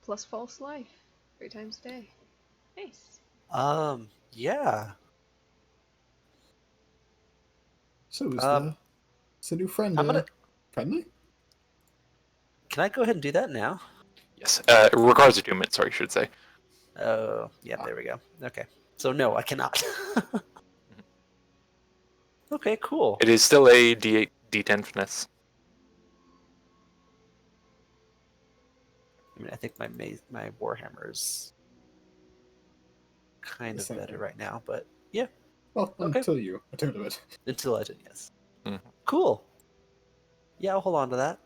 Plus false life. 3 times a day. Nice. Yeah. So is Um, the new friend I'm gonna. friendly? Can I go ahead and do that now? Yes, regards attunement, sorry, I should say. Oh, yeah. There we go. Okay. So no, I cannot. Okay. Cool. It is still a D8, D10 finesse. I mean, I think my warhammer is kind of Same better thing. right now, but yeah, Well, Okay. until you attune to it. until I did, yes. Mhm. Cool. Yeah, I'll hold on to that.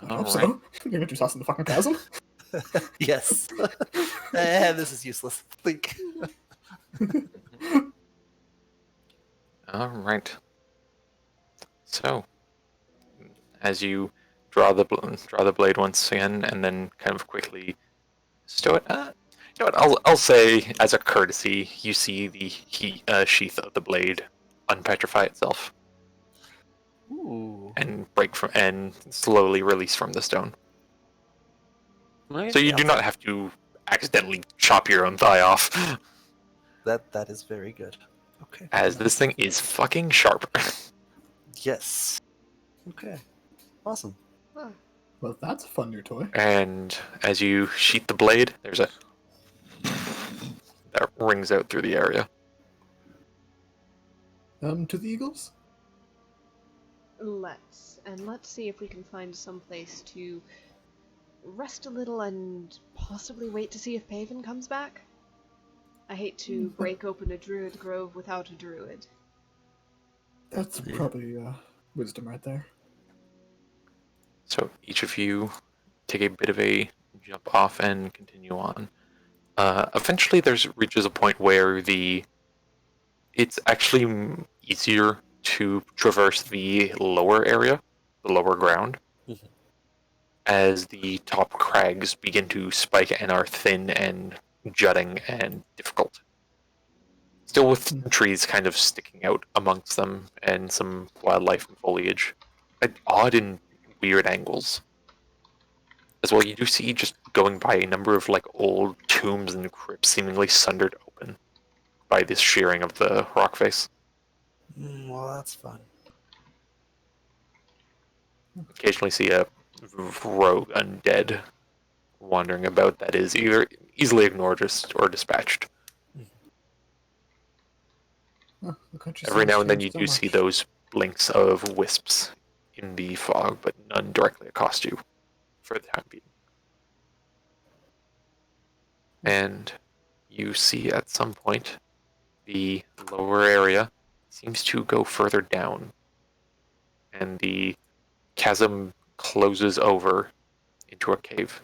I All hope right. so. You're gonna toss in the fucking chasm. Yes. This is useless. Think. All right. So, as you draw the blade once again, and then kind of quickly stow it. You know what? I'll say as a courtesy, you see the sheath of the blade unpetrify itself Ooh. and and slowly release from the stone. Okay, So you yeah, do not have to accidentally chop your own thigh off, that is very good. Okay. as this thing is fucking sharp. Yes. Okay. Awesome. Huh. Well, that's a fun new toy. And as you sheath the blade, there's a that rings out through the area. To the Eagles? Let's see if we can find some place to rest a little and possibly wait to see if Paven comes back. I hate to break open a druid grove without a druid. That's Yeah. probably wisdom right there. So each of you take a bit of a jump off and continue on. Eventually, reaches a point where it's actually easier to traverse the lower area, the lower ground, Mhm. as the top crags begin to spike and are thin and jutting and difficult. Still with trees kind of sticking out amongst them and some wildlife and foliage at odd and weird angles. As well, you do see just going by a number of like old tombs and crypts seemingly sundered open by this shearing of the rock face. Well, that's fun. Occasionally see a rogue undead wandering about that is either easily ignored or dispatched. Oh, the country Every seems now and then changed you so do see much. those blinks of wisps in the fog, but none directly accost you for the time being. And you see at some point the lower area seems to go further down, and the chasm closes over into a cave.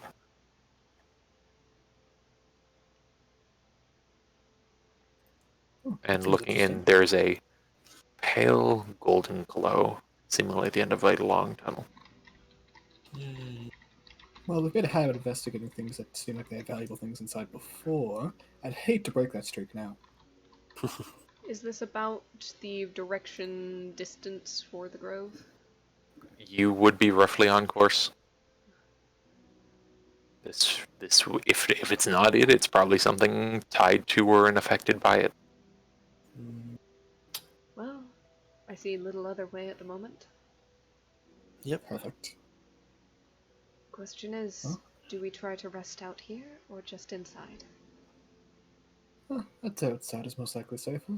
Oh, And seems looking in, interesting. there's a pale golden glow, seemingly at the end of a long tunnel. Well, we've got a habit of investigating things that seem like they have valuable things inside before. I'd hate to break that streak now. Is this about the direction distance for the grove? You would be roughly on course. If it's not it, it's probably something tied to or and affected by it. Well, I see little other way at the moment. Yep. Perfect. Question is, Huh? do we try to rest out here or just inside? I'd say outside is most likely safer.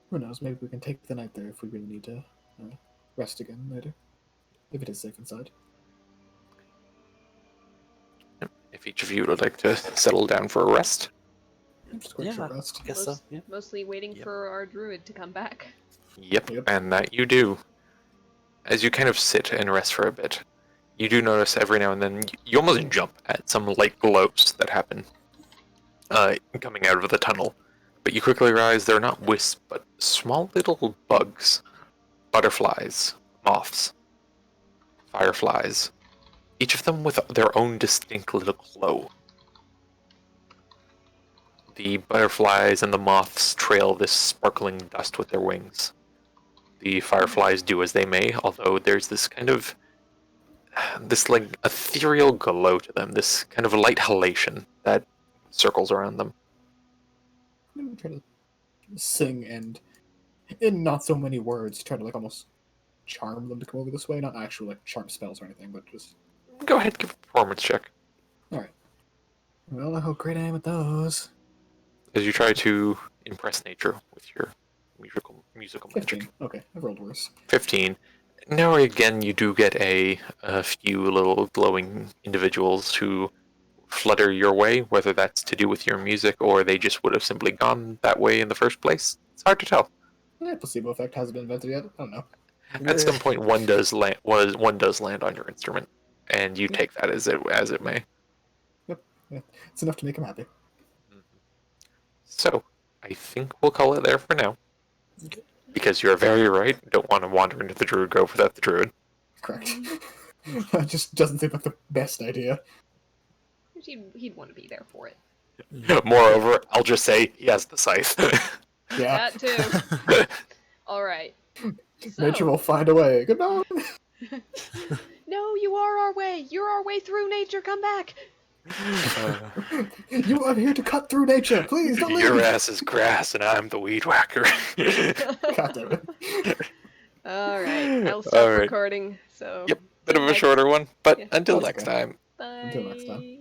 Who knows? Maybe we can take the night there if we really need to rest again later. If it is safe inside. If each of you would like to settle down for a rest. Just a quick Yeah, short rest. I guess so. Yeah. Mostly waiting Yep. for our druid to come back. Yep, Yep. and that you do. As you kind of sit and rest for a bit, you do notice every now and then you almost jump at some light glows that happen coming out of the tunnel. But you quickly realize they're not wisps, but small little bugs, butterflies, moths, fireflies, each of them with their own distinct little glow. The butterflies and the moths trail this sparkling dust with their wings. The fireflies do as they may, although there's this like ethereal glow to them, this kind of light halation that circles around them. Maybe try to sing and, in not so many words, try to like almost charm them to come over this way. Not actual like charm spells or anything, but just. Go ahead, give a performance check. Alright. Well, I hope great I am at those. As you try to impress nature with your musical 15. magic. Okay, I've rolled worse. 15. Now again, you do get a few little glowing individuals who flutter your way, whether that's to do with your music or they just would have simply gone that way in the first place. It's hard to tell. Placebo effect hasn't been invented yet. I don't know. At some point, one does land on your instrument, and you take that as it may. Yeah, it's enough to make him happy. So, I think we'll call it there for now. Okay. Because you're very right. Don't want to wander into the Druid Grove without the Druid. Correct. That just doesn't seem like the best idea. He'd want to be there for it. Moreover, I'll just say he has the scythe. Yeah. That too. Alright. Nature will find a way. Goodbye. No, you are our way. You're our way through nature. Come back. You are here to cut through nature. Please don't leave. Your ass is grass, and I'm the weed whacker. God damn it. Alright, I'll stop Alright. recording. So. Yep, bit of a Bye. shorter one, but Yeah. until That's next okay. time. Bye. Until next time.